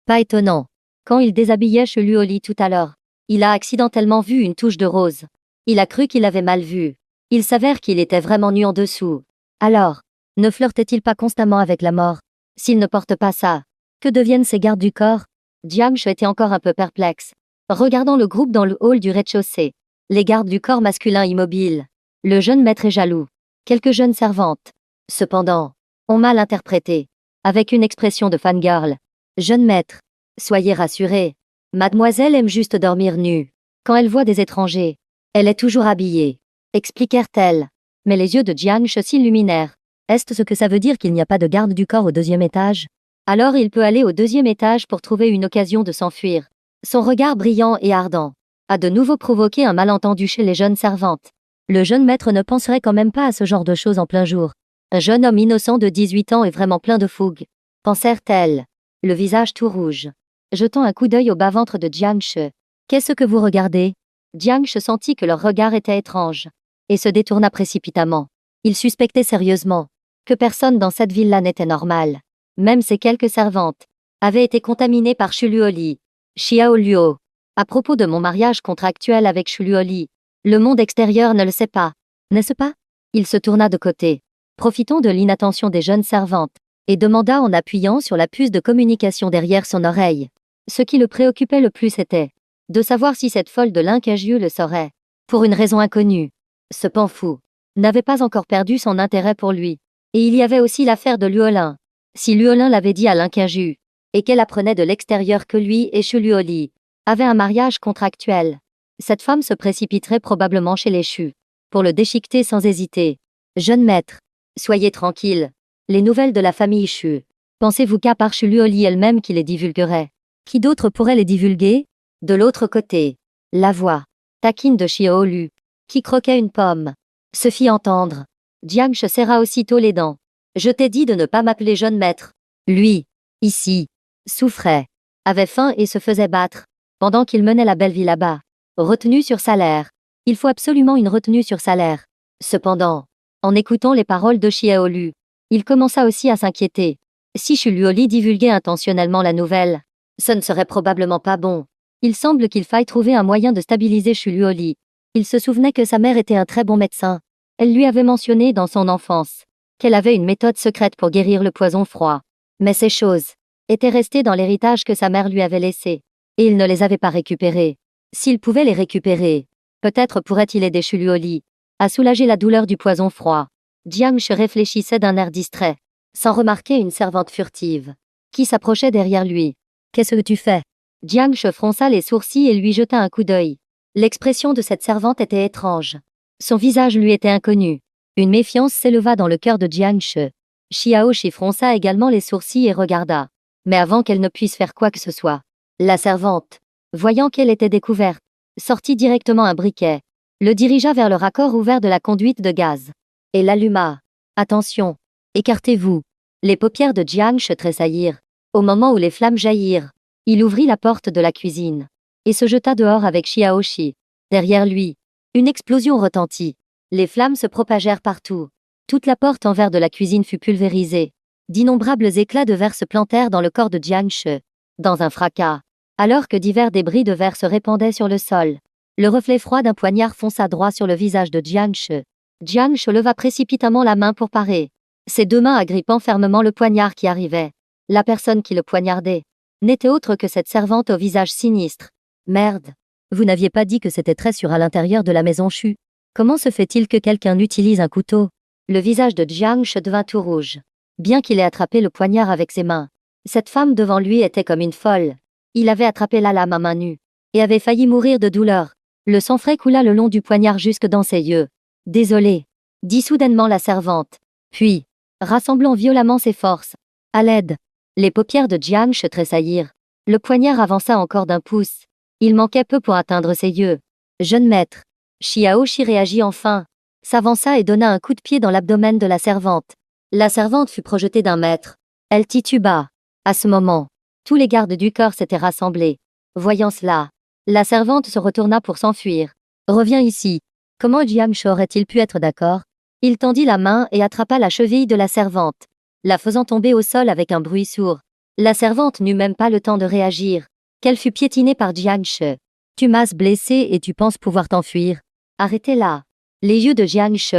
Pas étonnant. Quand il déshabillait Chelu au lit tout à l'heure, il a accidentellement vu une touche de rose. Il a cru qu'il avait mal vu. Il s'avère qu'il était vraiment nu en dessous. Alors, ne flirtait-il pas constamment avec la mort? S'il ne porte pas ça, que deviennent ces gardes du corps? Jiang était encore un peu perplexe, regardant le groupe dans le hall du rez-de-chaussée. Les gardes du corps masculin immobiles. Le jeune maître est jaloux. Quelques jeunes servantes, cependant, ont mal interprété, avec une expression de fangirl. Jeune maître, soyez rassuré. Mademoiselle aime juste dormir nue. Quand elle voit des étrangers, elle est toujours habillée, expliquèrent-elles. Mais les yeux de Jiang s'illuminèrent. Est-ce ce que ça veut dire qu'il n'y a pas de garde du corps au deuxième étage? Alors il peut aller au deuxième étage pour trouver une occasion de s'enfuir. Son regard brillant et ardent a de nouveau provoqué un malentendu chez les jeunes servantes. Le jeune maître ne penserait quand même pas à ce genre de choses en plein jour. Un jeune homme innocent de 18 ans est vraiment plein de fougue, pensèrent-elles, le visage tout rouge, jetant un coup d'œil au bas-ventre de Jiang Shi. Qu'est-ce que vous regardez? Jiang Shi sentit que leur regard était étrange, et se détourna précipitamment. Il suspectait sérieusement que personne dans cette ville-là n'était normal. Même ses quelques servantes avaient été contaminées par Shuluoli. Xiao Luo. À propos de mon mariage contractuel avec Shuluoli, le monde extérieur ne le sait pas, n'est-ce pas? Il se tourna de côté, profitant de l'inattention des jeunes servantes, et demanda en appuyant sur la puce de communication derrière son oreille. Ce qui le préoccupait le plus était de savoir si cette folle de Lincajou le saurait. Pour une raison inconnue, ce pan fou n'avait pas encore perdu son intérêt pour lui. Et il y avait aussi l'affaire de Luolin. Si Luolin l'avait dit à Lincajou, et qu'elle apprenait de l'extérieur que lui et Shuluoli avaient un mariage contractuel, cette femme se précipiterait probablement chez les Chu pour le déchiqueter sans hésiter. Jeune maître, soyez tranquille. Les nouvelles de la famille Chu, pensez-vous qu'à part Shuluoli elle-même qui les divulguerait? Qui d'autre pourrait les divulguer? De l'autre côté, la voix taquine de Xiao Lu, qui croquait une pomme, se fit entendre. Jiang Shi serra aussitôt les dents. Je t'ai dit de ne pas m'appeler jeune maître. Lui, ici, souffrait, avait faim et se faisait battre, pendant qu'il menait la belle vie là-bas. Retenue sur salaire. Il faut absolument une retenue sur salaire. Cependant, en écoutant les paroles de Xiao Lu, il commença aussi à s'inquiéter. Si Shuluoli divulguait intentionnellement la nouvelle, ce ne serait probablement pas bon. Il semble qu'il faille trouver un moyen de stabiliser Shuluoli. Il se souvenait que sa mère était un très bon médecin. Elle lui avait mentionné dans son enfance qu'elle avait une méthode secrète pour guérir le poison froid. Mais ces choses étaient restées dans l'héritage que sa mère lui avait laissé, et il ne les avait pas récupérées. S'il pouvait les récupérer, peut-être pourrait-il aider Shuluoli à soulager la douleur du poison froid. Jiang Shi réfléchissait d'un air distrait, sans remarquer une servante furtive qui s'approchait derrière lui. Qu'est-ce que tu fais? Jiang Shi fronça les sourcils et lui jeta un coup d'œil. L'expression de cette servante était étrange. Son visage lui était inconnu. Une méfiance s'éleva dans le cœur de Jiang Shi. Xiao Shi fronça également les sourcils et regarda. Mais avant qu'elle ne puisse faire quoi que ce soit, la servante, voyant qu'elle était découverte, sortit directement un briquet, le dirigea vers le raccord ouvert de la conduite de gaz, et l'alluma. Attention, écartez-vous. Les paupières de Jiang Shi tressaillirent. Au moment où les flammes jaillirent, il ouvrit la porte de la cuisine, et se jeta dehors avec Xiao Shi. Derrière lui, une explosion retentit. Les flammes se propagèrent partout. Toute la porte en verre de la cuisine fut pulvérisée. D'innombrables éclats de verre se plantèrent dans le corps de Jiang Shi. Dans un fracas, alors que divers débris de verre se répandaient sur le sol, le reflet froid d'un poignard fonça droit sur le visage de Jiang Shi. Jiang Shi leva précipitamment la main pour parer, ses deux mains agrippant fermement le poignard qui arrivait. La personne qui le poignardait n'était autre que cette servante au visage sinistre. Merde. Vous n'aviez pas dit que c'était très sûr à l'intérieur de la maison Chu? Comment se fait-il que quelqu'un utilise un couteau? Le visage de Jiang Shi devint tout rouge. Bien qu'il ait attrapé le poignard avec ses mains, cette femme devant lui était comme une folle. Il avait attrapé la lame à main nue, et avait failli mourir de douleur. Le sang frais coula le long du poignard jusque dans ses yeux. Désolé, dit soudainement la servante. Puis, rassemblant violemment ses forces, à l'aide. Les paupières de Jiang Shi tressaillirent. Le poignard avança encore d'un pouce. Il manquait peu pour atteindre ses yeux. Jeune maître. Xiao Shi réagit enfin, s'avança et donna un coup de pied dans l'abdomen de la servante. La servante fut projetée d'un mètre. Elle tituba. À ce moment, tous les gardes du corps s'étaient rassemblés. Voyant cela, la servante se retourna pour s'enfuir. Reviens ici. Comment Jiang Shi aurait-il pu être d'accord? Il tendit la main et attrapa la cheville de la servante, la faisant tomber au sol avec un bruit sourd. La servante n'eut même pas le temps de réagir, qu'elle fut piétinée par Jiang Shi. Tu m'as blessé et tu penses pouvoir t'enfuir. Arrêtez là. Les yeux de Jiang Shi,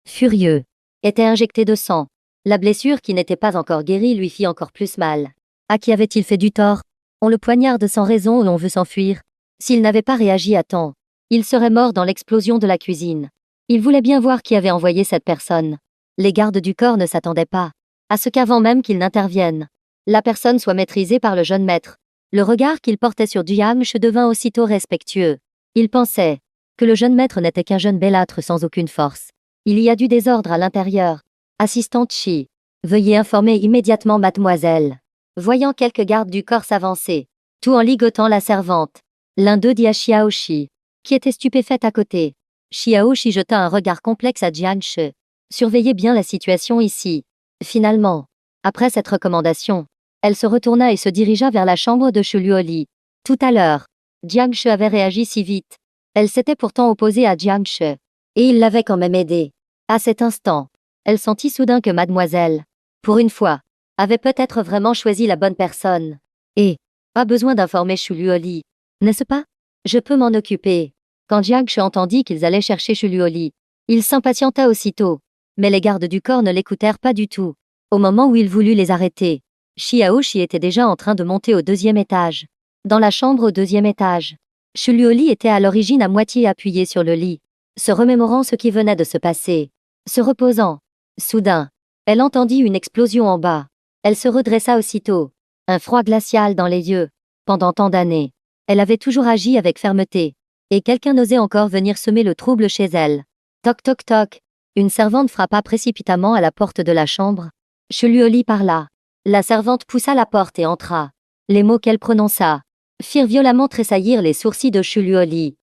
furieux, étaient injectés de sang. La blessure qui n'était pas encore guérie lui fit encore plus mal. À qui avait-il fait du tort? On le poignarde sans raison et on veut s'enfuir. S'il n'avait pas réagi à temps, il serait mort dans l'explosion de la cuisine. Il voulait bien voir qui avait envoyé cette personne. Les gardes du corps ne s'attendaient pas à ce qu'avant même qu'il n'intervienne, la personne soit maîtrisée par le jeune maître. Le regard qu'il portait sur Jiang Shi devint aussitôt respectueux. Il pensait que le jeune maître n'était qu'un jeune bellâtre sans aucune force. Il y a du désordre à l'intérieur. Assistante Shi, veuillez informer immédiatement mademoiselle. Voyant quelques gardes du corps s'avancer, tout en ligotant la servante, l'un d'eux dit à Xiaoshi, qui était stupéfaite à côté. Xiaoshi jeta un regard complexe à Jiang Shi. Surveillez bien la situation ici. Finalement, après cette recommandation, elle se retourna et se dirigea vers la chambre de Shu Luoli. Tout à l'heure, Jiang Shi avait réagi si vite. Elle s'était pourtant opposée à Jiang Shi, et il l'avait quand même aidée. À cet instant, elle sentit soudain que mademoiselle, pour une fois, avait peut-être vraiment choisi la bonne personne. Et, pas besoin d'informer Shu Luoli, n'est-ce pas? Je peux m'en occuper. Quand Jiang Shi entendit qu'ils allaient chercher Shu Luoli, il s'impatienta aussitôt. Mais les gardes du corps ne l'écoutèrent pas du tout. Au moment où il voulut les arrêter, Xiaoshi était déjà en train de monter au 2e étage. Dans la chambre au 2e étage, Shu Luoli était à l'origine à moitié appuyé sur le lit, se remémorant ce qui venait de se passer, se reposant. Soudain, elle entendit une explosion en bas. Elle se redressa aussitôt, un froid glacial dans les yeux. Pendant tant d'années, elle avait toujours agi avec fermeté, et quelqu'un n'osait encore venir semer le trouble chez elle. Toc toc toc. Une servante frappa précipitamment à la porte de la chambre. Shu Luoli parla. La servante poussa la porte et entra. Les mots qu'elle prononça firent violemment tressaillir les sourcils de Shu Luoli.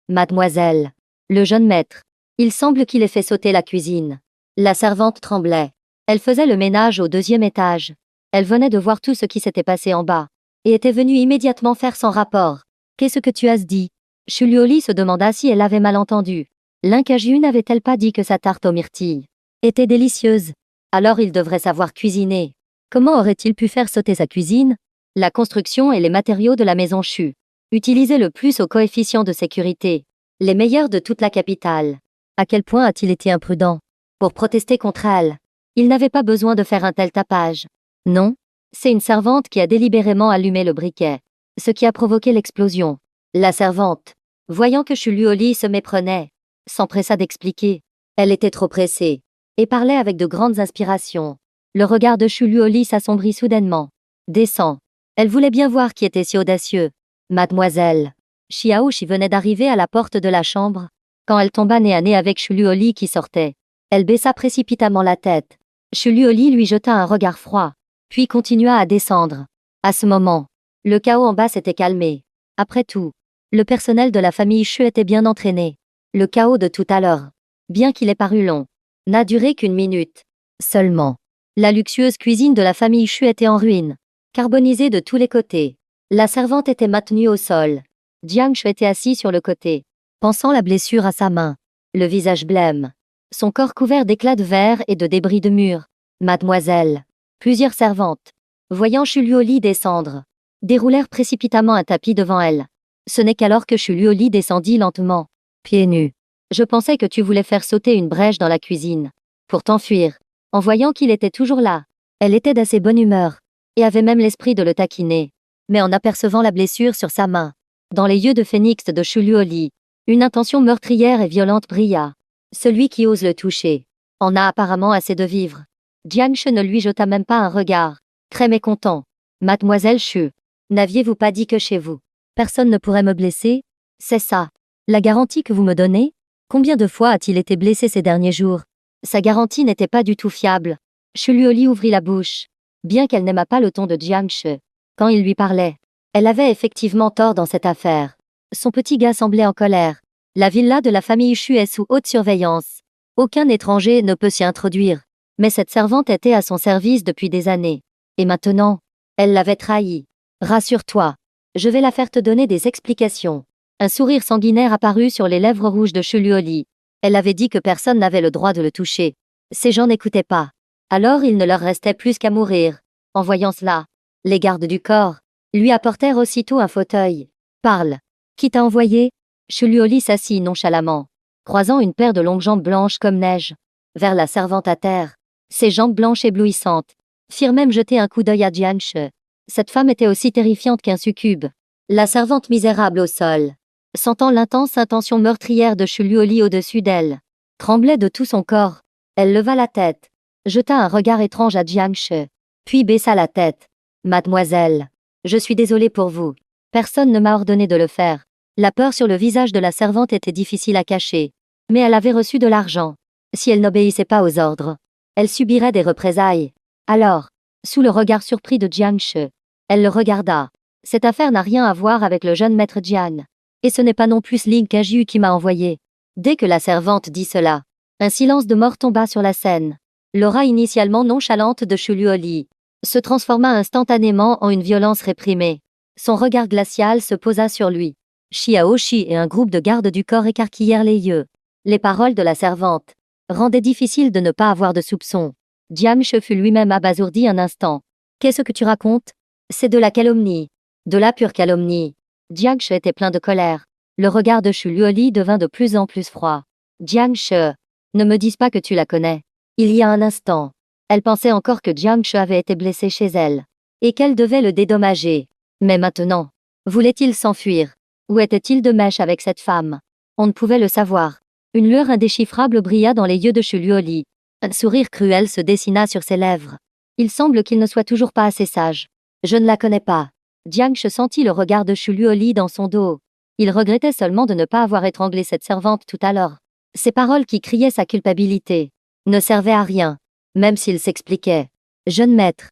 Mademoiselle. Le jeune maître. Il semble qu'il ait fait sauter la cuisine. La servante tremblait. Elle faisait le ménage au 2e étage. Elle venait de voir tout ce qui s'était passé en bas, et était venue immédiatement faire son rapport. Qu'est-ce que tu as dit? Shu Luoli se demanda si elle avait mal entendu. L'incaju n'avait-elle pas dit que sa tarte aux myrtilles était délicieuse? Alors il devrait savoir cuisiner. Comment aurait-il pu faire sauter sa cuisine? La construction et les matériaux de la maison Shu utilisaient le plus au coefficient de sécurité, les meilleurs de toute la capitale. À quel point a-t-il été imprudent? Pour protester contre elle, il n'avait pas besoin de faire un tel tapage. Non, c'est une servante qui a délibérément allumé le briquet, ce qui a provoqué l'explosion. La servante, voyant que Shu Luoli se méprenait, s'empressa d'expliquer. Elle était trop pressée, et parlait avec de grandes inspirations. Le regard de Shu Luoli s'assombrit soudainement. Descend. Elle voulait bien voir qui était si audacieux. Mademoiselle. Xiaoshi venait d'arriver à la porte de la chambre, quand elle tomba nez à nez avec Shu Luoli qui sortait. Elle baissa précipitamment la tête. Shu Luoli lui jeta un regard froid, puis continua à descendre. À ce moment, le chaos en bas s'était calmé. Après tout, le personnel de la famille Shu était bien entraîné. Le chaos de tout à l'heure, bien qu'il ait paru long, n'a duré qu'une minute. Seulement, la luxueuse cuisine de la famille Shu était en ruine, carbonisée de tous les côtés. La servante était maintenue au sol. Jiang Shi était assis sur le côté, pensant la blessure à sa main, le visage blême, son corps couvert d'éclats de verre et de débris de murs. Mademoiselle. Plusieurs servantes, voyant Shu Luoli descendre, déroulèrent précipitamment un tapis devant elle. Ce n'est qu'alors que Shu Luoli descendit lentement, pieds nus. Je pensais que tu voulais faire sauter une brèche dans la cuisine, pour t'enfuir. En voyant qu'il était toujours là, elle était d'assez bonne humeur, et avait même l'esprit de le taquiner. Mais en apercevant la blessure sur sa main, dans les yeux de phénix de Shu Luoli, une intention meurtrière et violente brilla. Celui qui ose le toucher en a apparemment assez de vivre. Jiang Shi ne lui jeta même pas un regard, très mécontent. Mademoiselle Shu, n'aviez-vous pas dit que chez vous, personne ne pourrait me blesser? C'est ça, la garantie que vous me donnez? Combien de fois a-t-il été blessé ces derniers jours? Sa garantie n'était pas du tout fiable. Shu Luoli ouvrit la bouche, bien qu'elle n'aimât pas le ton de Jiang Shi. Quand il lui parlait, elle avait effectivement tort dans cette affaire. Son petit gars semblait en colère. La villa de la famille Shu est sous haute surveillance. Aucun étranger ne peut s'y introduire. Mais cette servante était à son service depuis des années. Et maintenant, elle l'avait trahi. Rassure-toi, je vais la faire te donner des explications. Un sourire sanguinaire apparut sur les lèvres rouges de Shu Luoli. Elle avait dit que personne n'avait le droit de le toucher. Ces gens n'écoutaient pas. Alors il ne leur restait plus qu'à mourir. En voyant cela, Les gardes du corps lui apportèrent aussitôt un fauteuil. Parle. Qui t'a envoyé? Shuluoli s'assit nonchalamment, croisant une paire de longues jambes blanches comme neige, vers la servante à terre. Ses jambes blanches éblouissantes firent même jeter un coup d'œil à Jianche. Cette femme était aussi terrifiante qu'un succube. La servante misérable au sol, sentant l'intense intention meurtrière de Shuluoli au-dessus d'elle, tremblait de tout son corps. Elle leva la tête, jeta un regard étrange à Jianche, puis baissa la tête. Mademoiselle, je suis désolée pour vous. Personne ne m'a ordonné de le faire. La peur sur le visage de la servante était difficile à cacher. Mais elle avait reçu de l'argent. Si elle n'obéissait pas aux ordres, elle subirait des représailles. Alors, sous le regard surpris de Jianche, elle le regarda. Cette affaire n'a rien à voir avec le jeune maître Jian. Et ce n'est pas non plus Ling Kaju qui m'a envoyé. Dès que la servante dit cela, un silence de mort tomba sur la scène. L'aura initialement nonchalante de Shuluoli se transforma instantanément en une violence réprimée. Son regard glacial se posa sur lui. Xiaoshi et un groupe de gardes du corps écarquillèrent les yeux. Les paroles de la servante rendaient difficile de ne pas avoir de soupçons. Jianche fut lui-même abasourdi un instant. Qu'est-ce que tu racontes? C'est de la calomnie. De la pure calomnie. Jianche était plein de colère. Le regard de Shuluoli devint de plus en plus froid. Jianche, ne me dis pas que tu la connais. Il y a un instant, elle pensait encore que Jianche avait été blessé chez elle, et qu'elle devait le dédommager. Mais maintenant, voulait-il s'enfuir? Ou était-il de mèche avec cette femme? On ne pouvait le savoir. Une lueur indéchiffrable brilla dans les yeux de Shuluoli. Un sourire cruel se dessina sur ses lèvres. Il semble qu'il ne soit toujours pas assez sage. Je ne la connais pas. Jianche sentit le regard de Shuluoli dans son dos. Il regrettait seulement de ne pas avoir étranglé cette servante tout à l'heure. Ces paroles qui criaient sa culpabilité ne servaient à rien, même s'il s'expliquait. Jeune maître,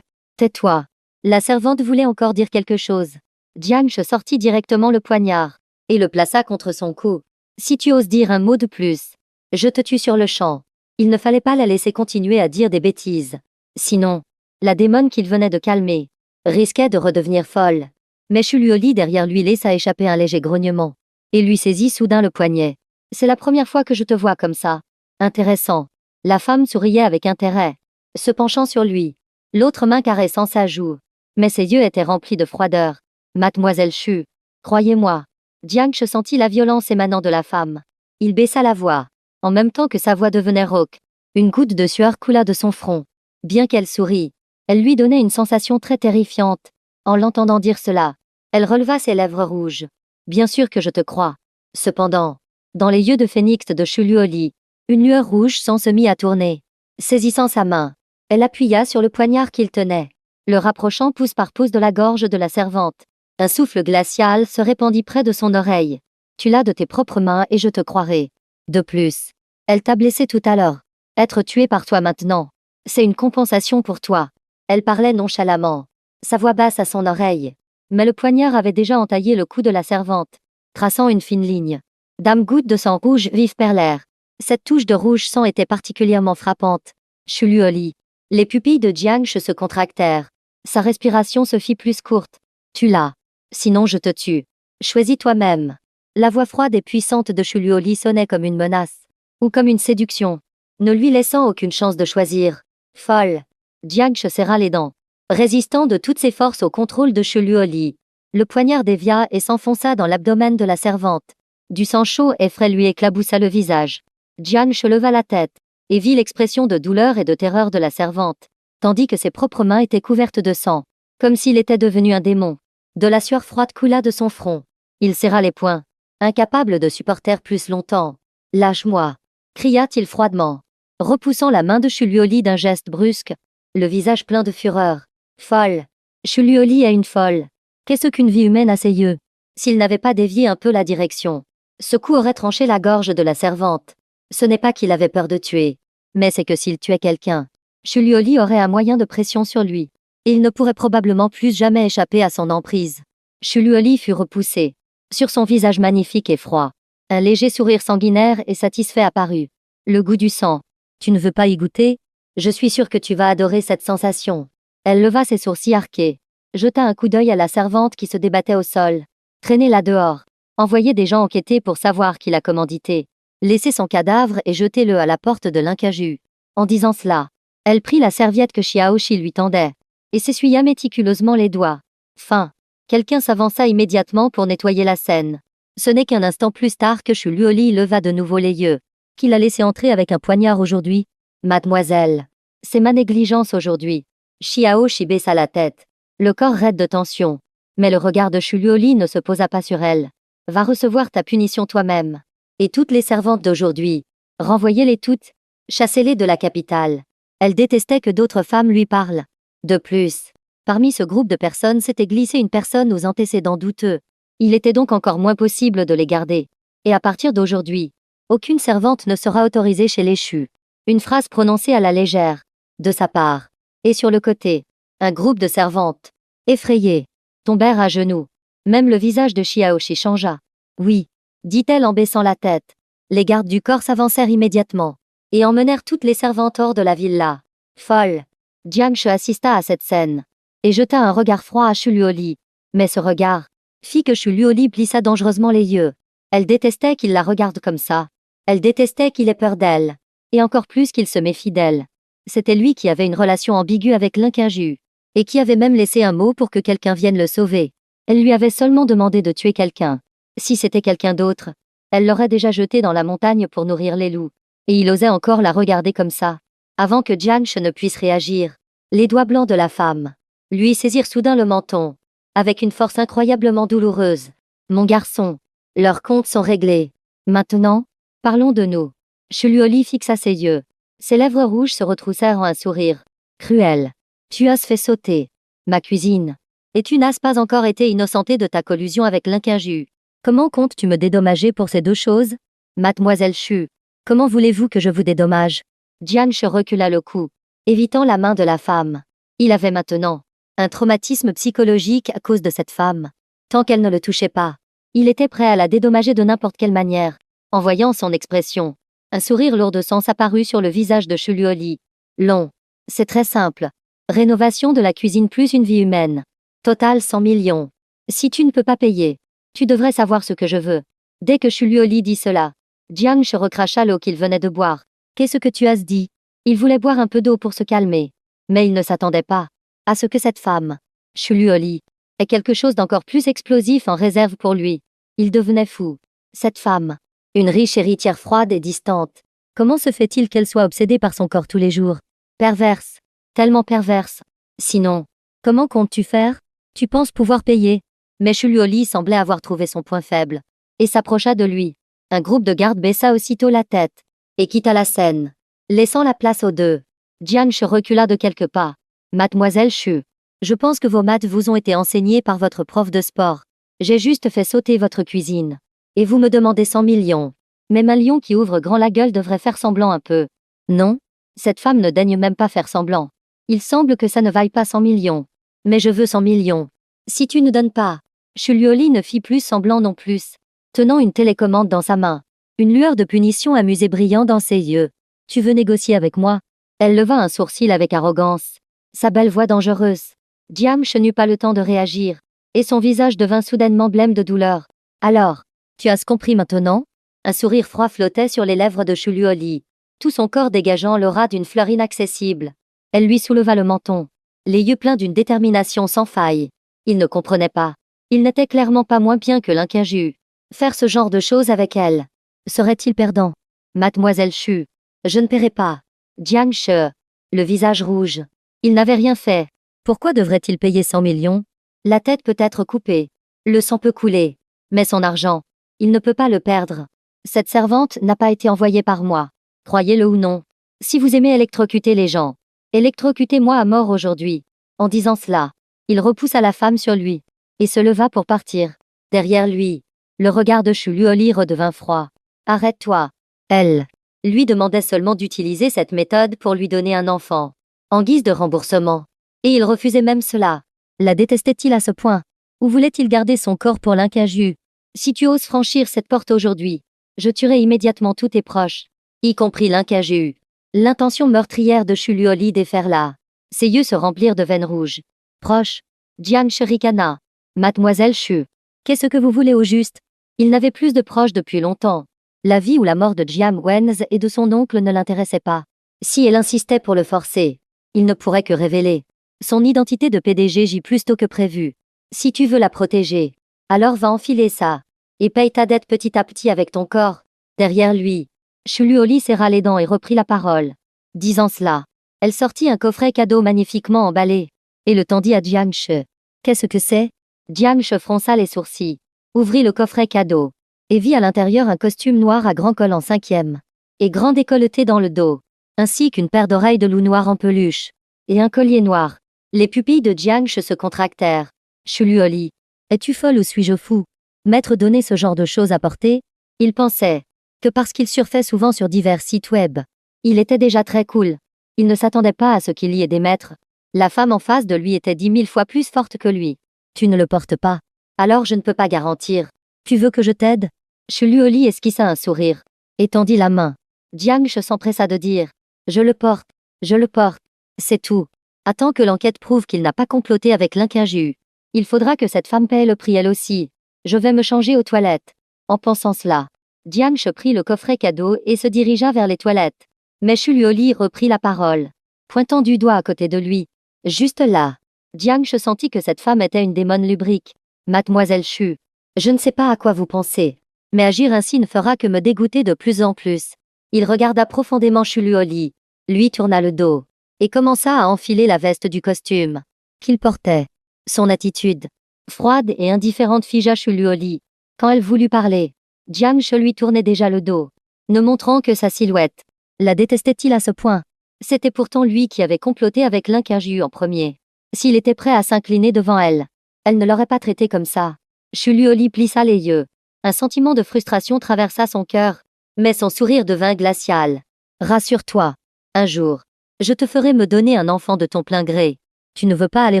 tais-toi. La servante voulait encore dire quelque chose. Jianche sortit directement le poignard et le plaça contre son cou. Si tu oses dire un mot de plus, je te tue sur le champ. Il ne fallait pas la laisser continuer à dire des bêtises. Sinon, la démone qu'il venait de calmer risquait de redevenir folle. Mais Shuluoli derrière lui laissa échapper un léger grognement et lui saisit soudain le poignet. C'est la première fois que je te vois comme ça. Intéressant. La femme souriait avec intérêt, se penchant sur lui, l'autre main caressant sa joue. Mais ses yeux étaient remplis de froideur. Mademoiselle Chu, croyez-moi. Jianche sentit la violence émanant de la femme. Il baissa la voix, en même temps que sa voix devenait rauque. Une goutte de sueur coula de son front. Bien qu'elle sourit, elle lui donnait une sensation très terrifiante. En l'entendant dire cela, elle releva ses lèvres rouges. Bien sûr que je te crois. Cependant, dans les yeux de phénix de Shuluoli, une lueur rouge s'en se mit à tourner. Saisissant sa main, elle appuya sur le poignard qu'il tenait, le rapprochant pouce par pouce de la gorge de la servante. Un souffle glacial se répandit près de son oreille. Tu l'as de tes propres mains et je te croirai. De plus, elle t'a blessé tout à l'heure. Être tué par toi maintenant, c'est une compensation pour toi. Elle parlait nonchalamment, sa voix basse à son oreille. Mais le poignard avait déjà entaillé le cou de la servante, traçant une fine ligne. Gouttes de sang rouge vif perlèrent. Cette touche de rouge sang était particulièrement frappante. Shuluoli. Les pupilles de Jianche se contractèrent. Sa respiration se fit plus courte. Tu l'as. Sinon je te tue. Choisis toi-même. La voix froide et puissante de Shuluoli sonnait comme une menace. Ou comme une séduction. Ne lui laissant aucune chance de choisir. Folle. Jianche serra les dents, résistant de toutes ses forces au contrôle de Shuluoli. Le poignard dévia et s'enfonça dans l'abdomen de la servante. Du sang chaud et frais lui éclaboussa le visage. Jianche leva la tête et vit l'expression de douleur et de terreur de la servante, tandis que ses propres mains étaient couvertes de sang, comme s'il était devenu un démon. De la sueur froide coula de son front. Il serra les poings, incapable de supporter plus longtemps. « Lâche-moi » cria-t-il froidement, repoussant la main de Shuluoli d'un geste brusque, le visage plein de fureur. Folle. Shuluoli est une folle. Qu'est-ce qu'une vie humaine à ses yeux? S'il n'avait pas dévié un peu la direction, ce coup aurait tranché la gorge de la servante. Ce n'est pas qu'il avait peur de tuer, mais c'est que s'il tuait quelqu'un, Shuluoli aurait un moyen de pression sur lui. Il ne pourrait probablement plus jamais échapper à son emprise. Shuluoli fut repoussé. Sur son visage magnifique et froid, un léger sourire sanguinaire et satisfait apparut. Le goût du sang. Tu ne veux pas y goûter? Je suis sûre que tu vas adorer cette sensation. Elle leva ses sourcils arqués, jeta un coup d'œil à la servante qui se débattait au sol. Traînez-la dehors. Envoyez des gens enquêter pour savoir qui l'a commandité. Laissez son cadavre et jetez-le à la porte de l'Incaju. En disant cela, elle prit la serviette que Xiaoshi lui tendait. et s'essuya méticuleusement les doigts. Fin. Quelqu'un s'avança immédiatement pour nettoyer la scène. Ce n'est qu'un instant plus tard que Chu Luoli leva de nouveau les yeux. Qui l'a laissé entrer avec un poignard aujourd'hui? Mademoiselle. C'est ma négligence aujourd'hui. Xiao Shi baissa la tête, le corps raide de tension. Mais le regard de Chu Luoli ne se posa pas sur elle. Va recevoir ta punition toi-même. Et toutes les servantes d'aujourd'hui. Renvoyez-les toutes. Chassez-les de la capitale. Elle détestait que d'autres femmes lui parlent. De plus, parmi ce groupe de personnes s'était glissée une personne aux antécédents douteux. Il était donc encore moins possible de les garder. Et à partir d'aujourd'hui, aucune servante ne sera autorisée chez les Shu. Une phrase prononcée à la légère, de sa part. Et sur le côté, un groupe de servantes, effrayées, tombèrent à genoux. Même le visage de Xiaoshi changea. Oui, dit-elle en baissant la tête. Les gardes du corps s'avancèrent immédiatement et emmenèrent toutes les servantes hors de la villa. Folle. Jiang Shi assista à cette scène et jeta un regard froid à Chu Luoli. Mais ce regard fit que Chu Luoli plissa dangereusement les yeux. Elle détestait qu'il la regarde comme ça. Elle détestait qu'il ait peur d'elle. Et encore plus qu'il se méfie d'elle. C'était lui qui avait une relation ambiguë avec l'Inquinju. Et qui avait même laissé un mot pour que quelqu'un vienne le sauver. Elle lui avait seulement demandé de tuer quelqu'un. Si c'était quelqu'un d'autre, elle l'aurait déjà jeté dans la montagne pour nourrir les loups. Et il osait encore la regarder comme ça. Avant que Jiang Shi ne puisse réagir, les doigts blancs de la femme lui saisirent soudain le menton, avec une force incroyablement douloureuse. Mon garçon, leurs comptes sont réglés. Maintenant, parlons de nous. Chu Luoli fixa ses yeux. Ses lèvres rouges se retroussèrent en un sourire cruel. Tu as fait sauter ma cuisine. Et tu n'as pas encore été innocentée de ta collusion avec l'Inquinju. Comment comptes-tu me dédommager pour ces deux choses? Mademoiselle Chu, comment voulez-vous que je vous dédommage? Jiang Shi recula le cou, évitant la main de la femme. Il avait maintenant un traumatisme psychologique à cause de cette femme. Tant qu'elle ne le touchait pas, il était prêt à la dédommager de n'importe quelle manière. En voyant son expression, un sourire lourd de sang apparut sur le visage de Chu Luoli. Long. C'est très simple. Rénovation de la cuisine plus une vie humaine. Total 100 millions. Si tu ne peux pas payer, tu devrais savoir ce que je veux. Dès que Chu Luoli dit cela, Jiang Shi recracha l'eau qu'il venait de boire. Qu'est-ce que tu as dit? Il voulait boire un peu d'eau pour se calmer. Mais il ne s'attendait pas à ce que cette femme, Chu Luoli, ait quelque chose d'encore plus explosif en réserve pour lui. Il devenait fou. Cette femme, une riche héritière froide et distante. Comment se fait-il qu'elle soit obsédée par son corps tous les jours? Perverse. Tellement perverse. Sinon, comment comptes-tu faire? Tu penses pouvoir payer? Mais Chu Luoli semblait avoir trouvé son point faible et s'approcha de lui. Un groupe de gardes baissa aussitôt la tête et quitta la scène, laissant la place aux deux. Jiang Shi recula de quelques pas. Mademoiselle Chu, je pense que vos maths vous ont été enseignées par votre prof de sport. J'ai juste fait sauter votre cuisine. Et vous me demandez 100 millions. Même un lion qui ouvre grand la gueule devrait faire semblant un peu. Non, cette femme ne daigne même pas faire semblant. Il semble que ça ne vaille pas 100 millions. Mais je veux 100 millions. Si tu ne donnes pas. Chu Luoli ne fit plus semblant non plus, tenant une télécommande dans sa main. Une lueur de punition amusée brillant dans ses yeux. Tu veux négocier avec moi? Elle leva un sourcil avec arrogance. Sa belle voix dangereuse. Jiang Shi n'eut pas le temps de réagir, et son visage devint soudainement blême de douleur. Alors, tu as compris maintenant? Un sourire froid flottait sur les lèvres de Chu Luoli, tout son corps dégageant l'aura d'une fleur inaccessible. Elle lui souleva le menton, les yeux pleins d'une détermination sans faille. Il ne comprenait pas. Il n'était clairement pas moins bien que l'Inquinju. Faire ce genre de choses avec elle. Serait-il perdant? Mademoiselle Chu, je ne paierai pas. Jiang Shi, le visage rouge. Il n'avait rien fait. Pourquoi devrait-il payer 100 millions? La tête peut être coupée. Le sang peut couler. Mais son argent, il ne peut pas le perdre. Cette servante n'a pas été envoyée par moi. Croyez-le ou non. Si vous aimez électrocuter les gens, électrocutez-moi à mort aujourd'hui. En disant cela, il repoussa la femme sur lui et se leva pour partir. Derrière lui, le regard de Chu Luoli redevint froid. Arrête-toi. Elle lui demandait seulement d'utiliser cette méthode pour lui donner un enfant, en guise de remboursement. Et il refusait même cela. La détestait-il à ce point? Ou voulait-il garder son corps pour l'Inquinju? Si tu oses franchir cette porte aujourd'hui, je tuerai immédiatement tous tes proches, y compris l'Inquinju. L'intention meurtrière de Chu Luoli déferla. Ses yeux se remplirent de veines rouges. Proche. Jiang Shi ricana. Mademoiselle Chu, qu'est-ce que vous voulez au juste? Il n'avait plus de proches depuis longtemps. La vie ou la mort de Jiang Wenz et de son oncle ne l'intéressait pas. Si elle insistait pour le forcer, il ne pourrait que révéler Son identité de PDG gît plus tôt que prévu. Si tu veux la protéger, alors va enfiler ça. Et paye ta dette petit à petit avec ton corps. Derrière lui, Shuluoli serra les dents et reprit la parole. Disant cela, elle sortit un coffret cadeau magnifiquement emballé, et le tendit à Jiangshi. Qu'est-ce que c'est? Jiangshi fronça les sourcils, ouvrit le coffret cadeau, et vit à l'intérieur un costume noir à grand col en 5e, et grand décolleté dans le dos, ainsi qu'une paire d'oreilles de loup noir en peluche, et un collier noir. Les pupilles de Jiangshi se contractèrent. Shuluoli, es-tu folle ou suis-je fou? M'être donné ce genre de choses à porter? Il pensait que parce qu'il surfait souvent sur divers sites web, il était déjà très cool. Il ne s'attendait pas à ce qu'il y ait des maîtres. La femme en face de lui était 10 000 fois plus forte que lui. Tu ne le portes pas. Alors je ne peux pas garantir. Tu veux que je t'aide? Shuluoli esquissa un sourire, et tendit la main. Jiangshi s'empressa de dire. Je le porte. Je le porte. C'est tout. Attends que l'enquête prouve qu'il n'a pas comploté avec l'Inquinju. Il faudra que cette femme paie le prix elle aussi. Je vais me changer aux toilettes. En pensant cela, Jiangshi prit le coffret cadeau et se dirigea vers les toilettes. Mais Shuluoli reprit la parole, pointant du doigt à côté de lui. Juste là, Jiangshi sentit que cette femme était une démone lubrique. Mademoiselle Shu, je ne sais pas à quoi vous pensez, mais agir ainsi ne fera que me dégoûter de plus en plus. Il regarda profondément Shuluoli, lui tourna le dos, et commença à enfiler la veste du costume qu'il portait. Son attitude, froide et indifférente, figea Shuluoli. Quand elle voulut parler, Jiangshi lui tournait déjà le dos, ne montrant que sa silhouette. La détestait-il à ce point? C'était pourtant lui qui avait comploté avec l'Inquinju en premier. S'il était prêt à s'incliner devant elle, elle ne l'aurait pas traité comme ça. Shuluoli plissa les yeux. Un sentiment de frustration traversa son cœur, mais son sourire devint glacial. Rassure-toi. Un jour, je te ferai me donner un enfant de ton plein gré. Tu ne veux pas aller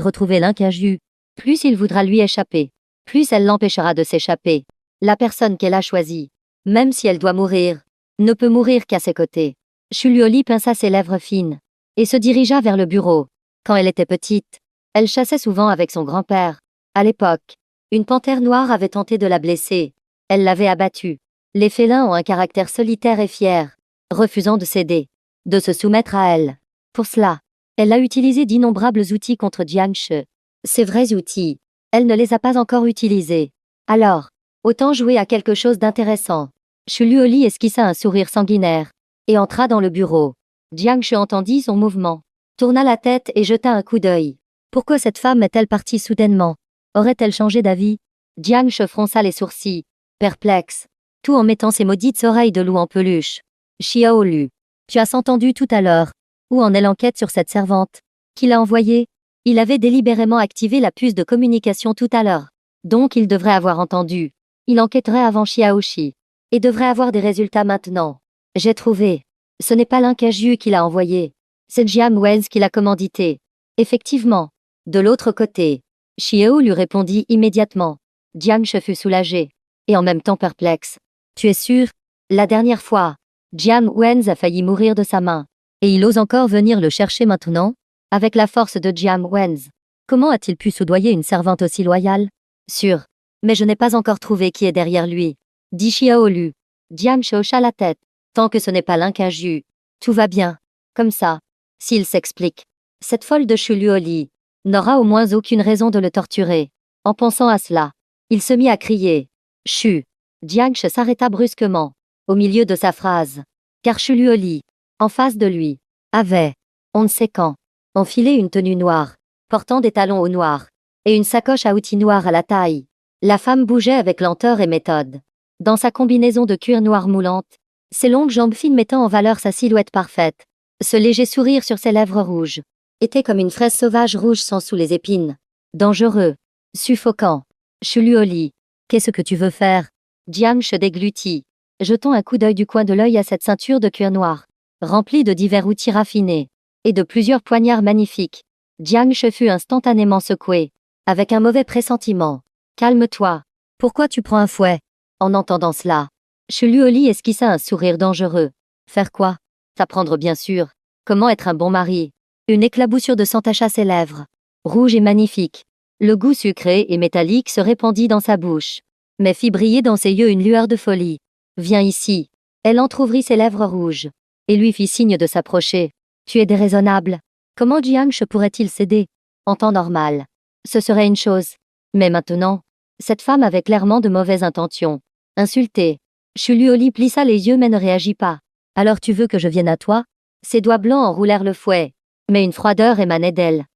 retrouver l'Inquinju. Plus il voudra lui échapper, plus elle l'empêchera de s'échapper. La personne qu'elle a choisie, même si elle doit mourir, ne peut mourir qu'à ses côtés. Shuluoli pinça ses lèvres fines et se dirigea vers le bureau. Quand elle était petite, elle chassait souvent avec son grand-père. À l'époque, une panthère noire avait tenté de la blesser. Elle l'avait abattue. Les félins ont un caractère solitaire et fier, refusant de céder, de se soumettre à elle. Pour cela, elle a utilisé d'innombrables outils contre Jiangshi. Ces vrais outils, elle ne les a pas encore utilisés. Alors, autant jouer à quelque chose d'intéressant. Shuluoli esquissa un sourire sanguinaire et entra dans le bureau. Jiangshi entendit son mouvement, tourna la tête et jeta un coup d'œil. Pourquoi cette femme est-elle partie soudainement? Aurait-elle changé d'avis? Jiangshi fronça les sourcils, perplexe, tout en mettant ses maudites oreilles de loup en peluche. Xiao Lu, tu as entendu tout à l'heure. Où en est l'enquête sur cette servante? Qui l'a envoyée? Il avait délibérément activé la puce de communication tout à l'heure. Donc il devrait avoir entendu. Il enquêterait avant Xiaoxi. Et devrait avoir des résultats maintenant. J'ai trouvé. Ce n'est pas l'Inquinju qui l'a envoyé. C'est Jiang Wens qui l'a commandité. Effectivement. De l'autre côté, Xiao lui répondit immédiatement. Jiangshi fut soulagé. Et en même temps perplexe. Tu es sûr? La dernière fois, Jiang Wens a failli mourir de sa main. Et il ose encore venir le chercher maintenant? Avec la force de Jiang Wens. Comment a-t-il pu soudoyer une servante aussi loyale? Sûr. Mais je n'ai pas encore trouvé qui est derrière lui. Dit Xiao Lu. Jiangshi hocha la tête. Tant que ce n'est pas l'Inquinju, tout va bien. Comme ça. S'il s'explique, cette folle de Shuluoli n'aura au moins aucune raison de le torturer. En pensant à cela, il se mit à crier. Chu. Jiangshi s'arrêta brusquement, au milieu de sa phrase. Car Shuluoli, en face de lui, avait, on ne sait quand, enfilé une tenue noire, portant des talons au noir, et une sacoche à outils noirs à la taille. La femme bougeait avec lenteur et méthode. Dans sa combinaison de cuir noir moulante, ses longues jambes fines mettant en valeur sa silhouette parfaite, ce léger sourire sur ses lèvres rouges, était comme une fraise sauvage rouge sans sous les épines. Dangereux, suffocant. Shuluoli, qu'est-ce que tu veux faire? Jiangshi déglutit, jetant un coup d'œil du coin de l'œil à cette ceinture de cuir noir, remplie de divers outils raffinés, et de plusieurs poignards magnifiques. Jiangshi fut instantanément secoué, avec un mauvais pressentiment. Calme-toi. Pourquoi tu prends un fouet? En entendant cela, Shuluoli esquissa un sourire dangereux. Faire quoi? T'apprendre bien sûr. Comment être un bon mari? Une éclaboussure de sang tacha ses lèvres. Rouge et magnifique. Le goût sucré et métallique se répandit dans sa bouche, mais fit briller dans ses yeux une lueur de folie. Viens ici. Elle entr'ouvrit ses lèvres rouges, et lui fit signe de s'approcher. Tu es déraisonnable. Comment Jiangshi pourrait-il céder? En temps normal, ce serait une chose. Mais maintenant, cette femme avait clairement de mauvaises intentions. Insultée, Chuluoli plissa les yeux mais ne réagit pas. Alors tu veux que je vienne à toi? Ses doigts blancs enroulèrent le fouet. Mais une froideur émanait d'elle.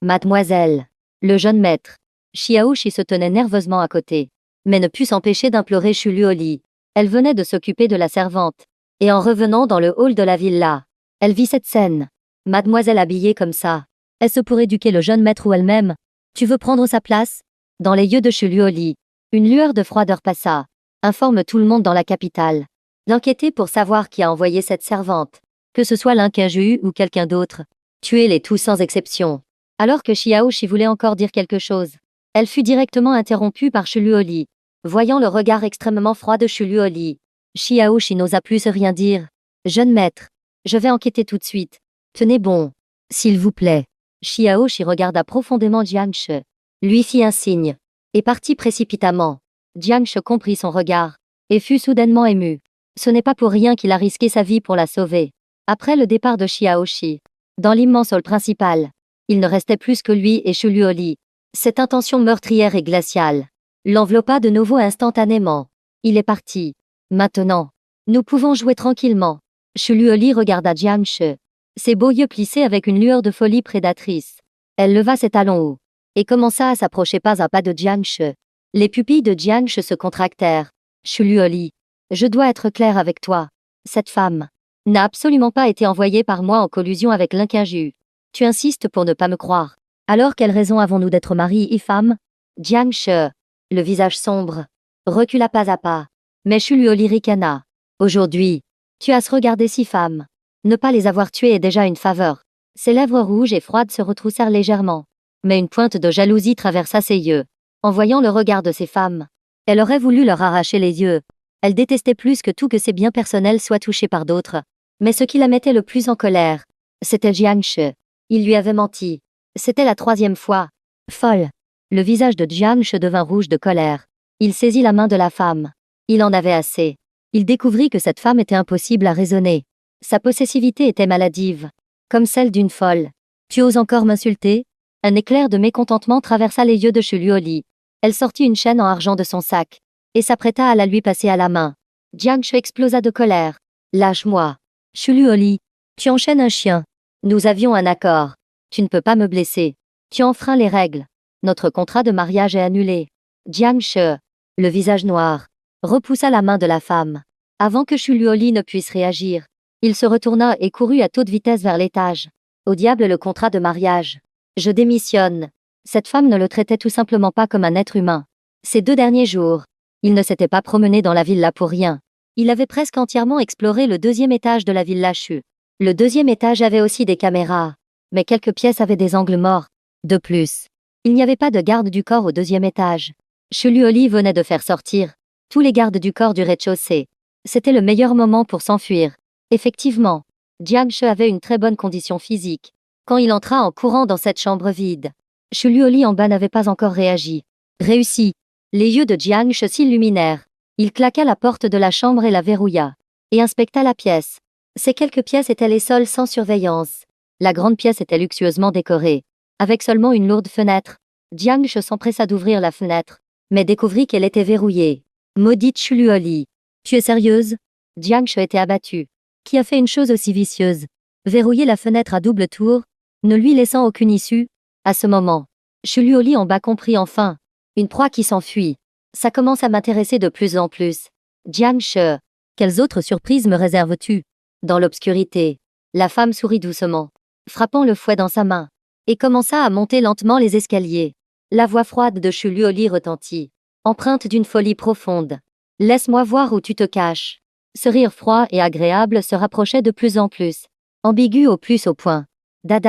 Mademoiselle. Le jeune maître. Xiaoshi se tenait nerveusement à côté, mais ne put s'empêcher d'implorer Chuluoli. Elle venait de s'occuper de la servante. Et en revenant dans le hall de la villa, elle vit cette scène. Mademoiselle habillée comme ça. Est-ce pour éduquer le jeune maître ou elle-même? Tu veux prendre sa place? Dans les yeux de Chuluoli, une lueur de froideur passa. Informe tout le monde dans la capitale. D'inquiéter pour savoir qui a envoyé cette servante. Que ce soit l'Inquinju ou quelqu'un d'autre. Tuez-les tous sans exception. Alors que Xiaoshi voulait encore dire quelque chose, elle fut directement interrompue par Chuluoli. Voyant le regard extrêmement froid de Chuluoli, Xiaoshi n'osa plus rien dire. Jeune maître, je vais enquêter tout de suite. Tenez bon. S'il vous plaît. Xiaoshi regarda profondément Jiangshi, lui fit un signe, et partit précipitamment. Jiangshi comprit son regard, et fut soudainement ému. Ce n'est pas pour rien qu'il a risqué sa vie pour la sauver. Après le départ de Xiaoshi, dans l'immense hall principal, il ne restait plus que lui et Chuluoli. Cette intention meurtrière et glaciale l'enveloppa de nouveau instantanément. Il est parti. Maintenant, nous pouvons jouer tranquillement. Chuluoli regarda Jiangshi, ses beaux yeux plissés avec une lueur de folie prédatrice. Elle leva ses talons hauts et commença à s'approcher pas à pas de Jiangshi. Les pupilles de Jiangshi se contractèrent. Chuluoli, je dois être clair avec toi. Cette femme n'a absolument pas été envoyée par moi en collusion avec l'Inquinju. Tu insistes pour ne pas me croire. Alors quelle raison avons-nous d'être mari et femme? Jiangshi, le visage sombre, recula pas à pas. Mais Chuluoli ricana. Aujourd'hui, tu as se regarder si femme. Ne pas les avoir tuées est déjà une faveur. Ses lèvres rouges et froides se retroussèrent légèrement. Mais une pointe de jalousie traversa ses yeux. En voyant le regard de ces femmes, elle aurait voulu leur arracher les yeux. Elle détestait plus que tout que ses biens personnels soient touchés par d'autres. Mais ce qui la mettait le plus en colère, c'était Jiangshi. Il lui avait menti. C'était la 3e fois. Folle. Le visage de Jiangshi devint rouge de colère. Il saisit la main de la femme. Il en avait assez. Il découvrit que cette femme était impossible à raisonner. Sa possessivité était maladive, comme celle d'une folle. Tu oses encore m'insulter? Un éclair de mécontentement traversa les yeux de Chuluoli. Elle sortit une chaîne en argent de son sac et s'apprêta à la lui passer à la main. Jiangshi explosa de colère. Lâche-moi. Chuluoli, tu enchaînes un chien. Nous avions un accord. Tu ne peux pas me blesser. Tu enfreins les règles. Notre contrat de mariage est annulé. Jiangshi, le visage noir, repoussa la main de la femme. Avant que Chuluoli ne puisse réagir, il se retourna et courut à toute vitesse vers l'étage. Au diable le contrat de mariage. Je démissionne. Cette femme ne le traitait tout simplement pas comme un être humain. Ces 2 derniers jours, il ne s'était pas promené dans la villa pour rien. Il avait presque entièrement exploré le 2e étage de la villa Chu. Le 2e étage avait aussi des caméras, mais quelques pièces avaient des angles morts. De plus, il n'y avait pas de garde du corps au 2e étage. Chuluoli venait de faire sortir tous les gardes du corps du rez-de-chaussée. C'était le meilleur moment pour s'enfuir. Effectivement, Jiangshi avait une très bonne condition physique. Quand il entra en courant dans cette chambre vide, Chuluoli en bas n'avait pas encore réagi. Réussi. Les yeux de Jiangshi s'illuminèrent. Il claqua la porte de la chambre et la verrouilla. Et inspecta la pièce. Ces quelques pièces étaient les sols sans surveillance. La grande pièce était luxueusement décorée, avec seulement une lourde fenêtre. Jiangshi s'empressa d'ouvrir la fenêtre, mais découvrit qu'elle était verrouillée. Maudite Chuluoli. Tu es sérieuse? Jiangshi était abattu. Qui a fait une chose aussi vicieuse? Verrouiller la fenêtre à double tour, ne lui laissant aucune issue? À ce moment, Chuluoli en bas comprit enfin. Une proie qui s'enfuit. Ça commence à m'intéresser de plus en plus. Jiangshi, quelles autres surprises me réserves-tu? Dans l'obscurité, la femme sourit doucement, frappant le fouet dans sa main, et commença à monter lentement les escaliers. La voix froide de Chuluoli retentit, empreinte d'une folie profonde. Laisse-moi voir où tu te caches. Ce rire froid et agréable se rapprochait de plus en plus, ambigu au plus au point. Da.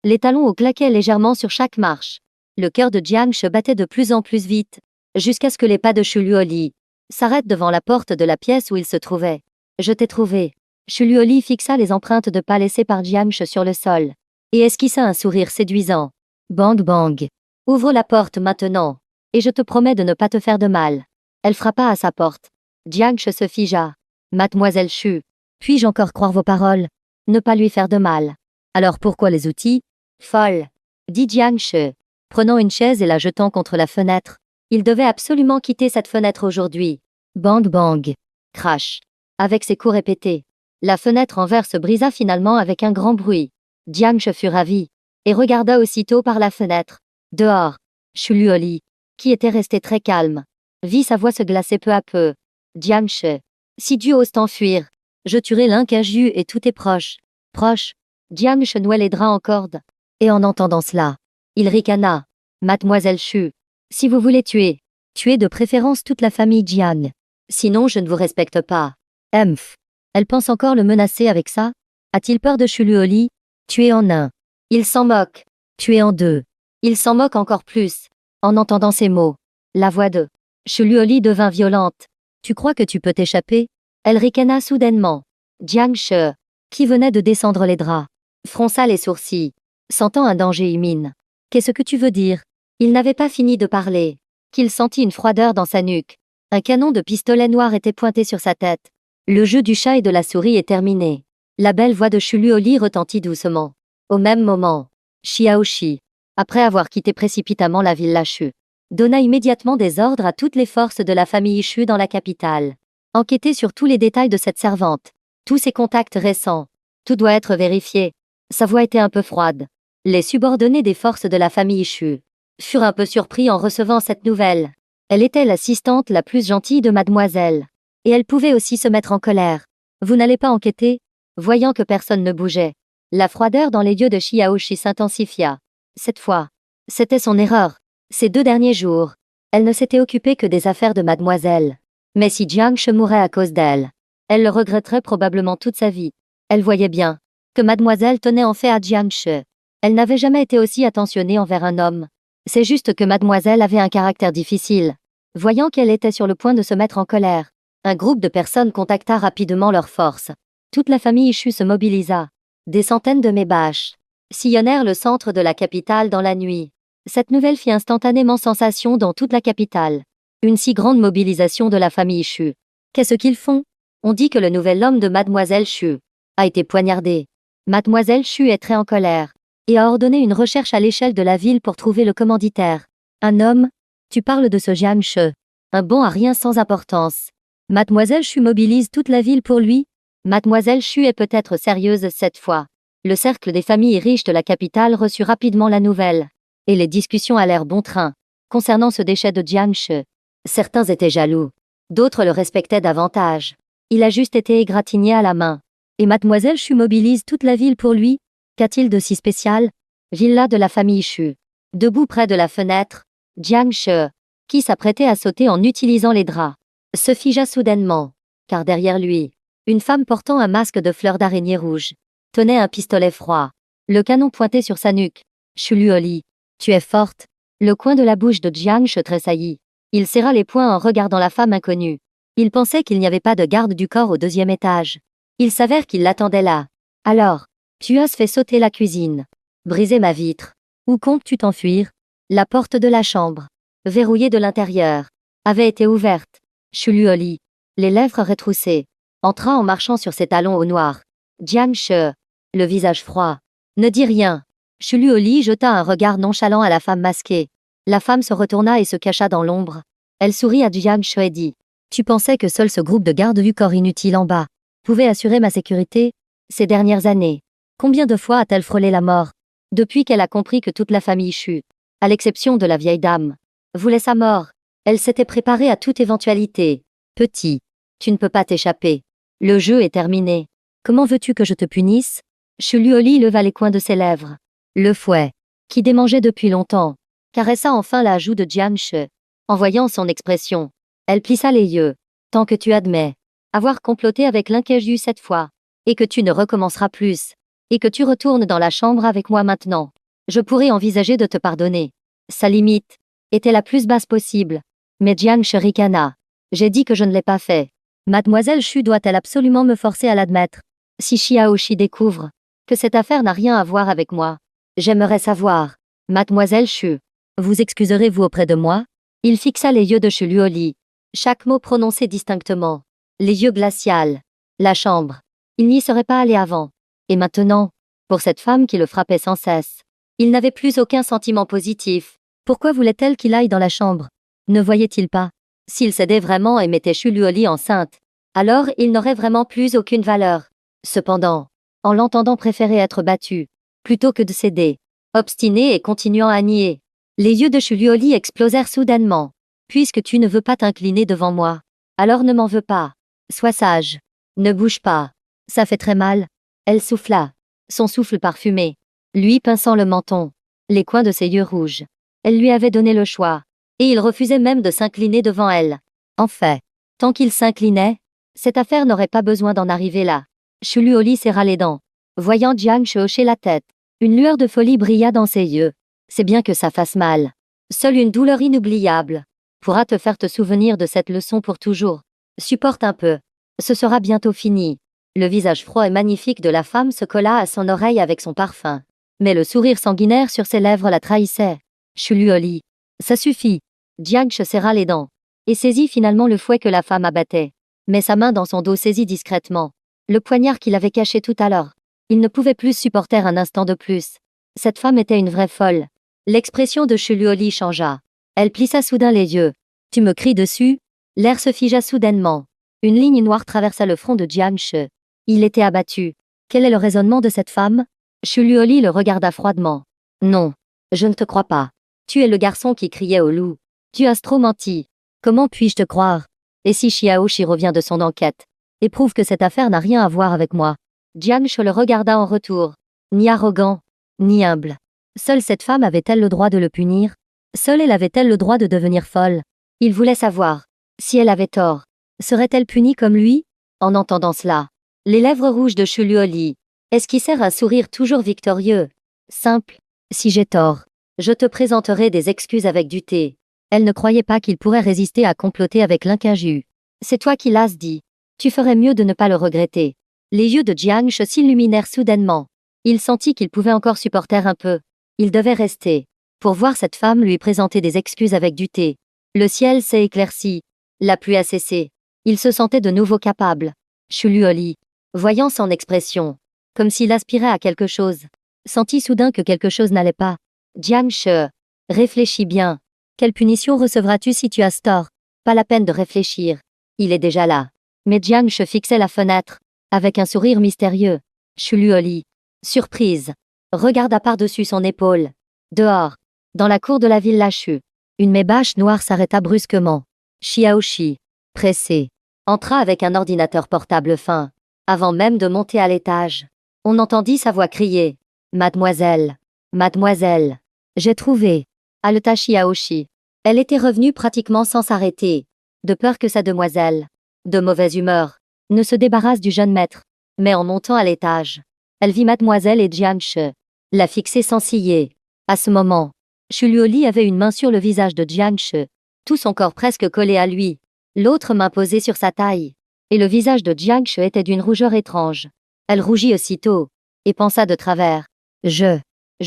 Les talons hauts claquaient légèrement sur chaque marche. Le cœur de Jiangshi battait de plus en plus vite, jusqu'à ce que les pas de Chuluoli s'arrêtent devant la porte de la pièce où il se trouvait. Je t'ai trouvé. Chuluoli fixa les empreintes de pas laissées par Jiangshi sur le sol, et esquissa un sourire séduisant. Bang bang. Ouvre la porte maintenant, et je te promets de ne pas te faire de mal. Elle frappa à sa porte. Jiangshi se figea. Mademoiselle Chu, puis-je encore croire vos paroles? Ne pas lui faire de mal. Alors pourquoi les outils? Folle. dit Jiang She, prenant une chaise et la jetant contre la fenêtre. Il devait absolument quitter cette fenêtre aujourd'hui. Bang bang. Crash. Avec ses coups répétés. La fenêtre en verre se brisa finalement avec un grand bruit. Jiang She fut ravi et regarda aussitôt par la fenêtre. Dehors, Shuluoli, qui était resté très calme, vit sa voix se glacer peu à peu. Jiang She, si tu oses t'enfuir, je tuerai l'Inkaju et tous tes proches. Proches. Jiang She nouait les draps en corde. Et en entendant cela, il ricana. Mademoiselle Shu, si vous voulez tuer, tuez de préférence toute la famille Jiang. Sinon je ne vous respecte pas. Emph. Elle pense encore le menacer avec ça? A-t-il peur de Shuluoli? Tuer en un. Il s'en moque. Tuer en deux. Il s'en moque encore plus. En entendant ces mots, la voix de Shuluoli devint violente. Tu crois que tu peux t'échapper? Elle ricana soudainement. Jiang She, qui venait de descendre les draps, fronça les sourcils, sentant un danger imminent. Qu'est-ce que tu veux dire? Il n'avait pas fini de parler, qu'il sentit une froideur dans sa nuque. Un canon de pistolet noir était pointé sur sa tête. Le jeu du chat et de la souris est terminé. La belle voix de Shuluoli retentit doucement. Au même moment, Xiaoshi, après avoir quitté précipitamment la ville Shu, donna immédiatement des ordres à toutes les forces de la famille Shu dans la capitale. Enquêter sur tous les détails de cette servante, tous ses contacts récents. Tout doit être vérifié. Sa voix était un peu froide. Les subordonnés des forces de la famille Shu furent un peu surpris en recevant cette nouvelle. Elle était l'assistante la plus gentille de mademoiselle. Et elle pouvait aussi se mettre en colère. Vous n'allez pas enquêter? Voyant que personne ne bougeait, la froideur dans les yeux de Xiaoshi s'intensifia. Cette fois, c'était son erreur. Ces 2 derniers jours, elle ne s'était occupée que des affaires de mademoiselle. Mais si Jiang She mourait à cause d'elle, elle le regretterait probablement toute sa vie. Elle voyait bien que mademoiselle tenait en fait à Jiang She. Elle n'avait jamais été aussi attentionnée envers un homme. C'est juste que mademoiselle avait un caractère difficile. Voyant qu'elle était sur le point de se mettre en colère, un groupe de personnes contacta rapidement leurs forces. Toute la famille Shu se mobilisa. Des centaines de mébâches sillonnèrent le centre de la capitale dans la nuit. Cette nouvelle fit instantanément sensation dans toute la capitale. Une si grande mobilisation de la famille Shu. Qu'est-ce qu'ils font? On dit que le nouvel homme de mademoiselle Shu a été poignardé. Mademoiselle Shu est très en colère et a ordonné une recherche à l'échelle de la ville pour trouver le commanditaire. Un homme? Tu parles de ce Jiang She. Un bon à rien sans importance. Mademoiselle Shu mobilise toute la ville pour lui? Mademoiselle Shu est peut-être sérieuse cette fois. Le cercle des familles riches de la capitale reçut rapidement la nouvelle. Et les discussions allèrent bon train. Concernant ce déchet de Jiang She, certains étaient jaloux. D'autres le respectaient davantage. Il a juste été égratigné à la main. Et mademoiselle Shu mobilise toute la ville pour lui? Qu'a-t-il de si spécial? Villa de la famille Shu. Debout près de la fenêtre, Jiang She, qui s'apprêtait à sauter en utilisant les draps, se figea soudainement, car derrière lui, une femme portant un masque de fleurs d'araignée rouge tenait un pistolet froid, le canon pointé sur sa nuque. Shuluoli, tu es forte. Le coin de la bouche de Jiang She tressaillit. Il serra les poings en regardant la femme inconnue. Il pensait qu'il n'y avait pas de garde du corps au 2e étage. Il s'avère qu'il l'attendait là. Alors, tu as fait sauter la cuisine, brisé ma vitre. Où comptes-tu t'enfuir? La porte de la chambre, verrouillée de l'intérieur, avait été ouverte. Shuluoli, les lèvres retroussées, entra en marchant sur ses talons au noir. Jiang She, le visage froid. Ne dis rien. Shuluoli jeta un regard nonchalant à la femme masquée. La femme se retourna et se cacha dans l'ombre. Elle sourit à Jiang She et dit: Tu pensais que seul ce groupe de gardes du corps inutile en bas pouvait assurer ma sécurité? Ces dernières années, combien de fois a-t-elle frôlé la mort? Depuis qu'elle a compris que toute la famille Shu, à l'exception de la vieille dame, voulait sa mort, elle s'était préparée à toute éventualité. Petit, tu ne peux pas t'échapper. Le jeu est terminé. Comment veux-tu que je te punisse? Shuluoli leva les coins de ses lèvres. Le fouet, qui démangeait depuis longtemps, caressa enfin la joue de Jiang She. En voyant son expression, elle plissa les yeux. Tant que tu admets avoir comploté avec l'Inkaju cette fois, et que tu ne recommenceras plus, et que tu retournes dans la chambre avec moi maintenant, je pourrais envisager de te pardonner. Sa limite était la plus basse possible. Mais Jiang She ricana. J'ai dit que je ne l'ai pas fait. Mademoiselle Shu doit-elle absolument me forcer à l'admettre? Si Xiaoshi découvre que cette affaire n'a rien à voir avec moi, j'aimerais savoir. Mademoiselle Shu, vous excuserez-vous auprès de moi? Il fixa les yeux de Shuluoli, chaque mot prononcé distinctement. Les yeux glacials. La chambre. Il n'y serait pas allé avant. Et maintenant, pour cette femme qui le frappait sans cesse, Il n'avait plus aucun sentiment positif. Pourquoi voulait-elle qu'il aille dans la chambre? Ne voyait-il pas? S'il cédait vraiment et mettait Chuluoli enceinte, alors il n'aurait vraiment plus aucune valeur. Cependant, en l'entendant préférer être battu, plutôt que de céder, obstiné et continuant à nier, les yeux de Chuluoli explosèrent soudainement. Puisque tu ne veux pas t'incliner devant moi, alors ne m'en veux pas. Sois sage. Ne bouge pas. Ça fait très mal. Elle souffla. Son souffle parfumé, lui pinçant le menton, les coins de ses yeux rouges. Elle lui avait donné le choix, et il refusait même de s'incliner devant elle. En fait, tant qu'il s'inclinait, cette affaire n'aurait pas besoin d'en arriver là. Chuluoli serra les dents, voyant Jiang hocher la tête. Une lueur de folie brilla dans ses yeux. C'est bien que ça fasse mal. Seule une douleur inoubliable pourra te faire te souvenir de cette leçon pour toujours. Supporte un peu. Ce sera bientôt fini. Le visage froid et magnifique de la femme se colla à son oreille avec son parfum. Mais le sourire sanguinaire sur ses lèvres la trahissait. Chuluoli. Ça suffit. Jiang serra les dents et saisit finalement le fouet que la femme abattait. Mais sa main dans son dos saisit discrètement le poignard qu'il avait caché tout à l'heure. Il ne pouvait plus supporter un instant de plus. Cette femme était une vraie folle. L'expression de Chuluoli changea. Elle plissa soudain les yeux. Tu me cries dessus? L'air se figea soudainement. Une ligne noire traversa le front de Jiang Shi. Il était abattu. Quel est le raisonnement de cette femme? Chuluoli le regarda froidement. Non. Je ne te crois pas. Tu es le garçon qui criait au loup. Tu as trop menti. Comment puis-je te croire? Et si Xiaoshi revient de son enquête et prouve que cette affaire n'a rien à voir avec moi? Jiang Shi le regarda en retour. Ni arrogant, ni humble. Seule cette femme avait-elle le droit de le punir? Seule elle avait-elle le droit de devenir folle? Il voulait savoir. Si elle avait tort, serait-elle punie comme lui? En entendant cela, les lèvres rouges de Chuluoli esquissèrent un sourire toujours victorieux. Simple. Si j'ai tort, je te présenterai des excuses avec du thé. Elle ne croyait pas qu'il pourrait résister à comploter avec l'inquinju. C'est toi qui l'as dit. Tu ferais mieux de ne pas le regretter. Les yeux de Jiang Shi s'illuminèrent soudainement. Il sentit qu'il pouvait encore supporter un peu. Il devait rester pour voir cette femme lui présenter des excuses avec du thé. Le ciel s'est éclairci. La pluie a cessé. Il se sentait de nouveau capable. Chuluoli, voyant son expression, comme s'il aspirait à quelque chose, sentit soudain que quelque chose n'allait pas. Jiang Shi, réfléchis bien. Quelle punition recevras-tu si tu as tort? Pas la peine de réfléchir. Il est déjà là. Mais Jiang Shi fixait la fenêtre, avec un sourire mystérieux. Chuluoli, surprise, regarda par-dessus son épaule. Dehors, dans la cour de la ville Lachu, une mébâche noire s'arrêta brusquement. Xiaoshi, pressé, entra avec un ordinateur portable fin. Avant même de monter à l'étage, on entendit sa voix crier. Mademoiselle, mademoiselle, j'ai trouvé. Haleta Xiaoshi. Elle était revenue pratiquement sans s'arrêter, de peur que sa demoiselle, de mauvaise humeur, ne se débarrasse du jeune maître. Mais en montant à l'étage, elle vit mademoiselle et Jiang Shi la fixer sans ciller. À ce moment, Chuluoli avait une main sur le visage de Jiang Shi, tout son corps presque collé à lui, l'autre main posée sur sa taille. Et le visage de Jiang Shi était d'une rougeur étrange. Elle rougit aussitôt, et pensa de travers. Je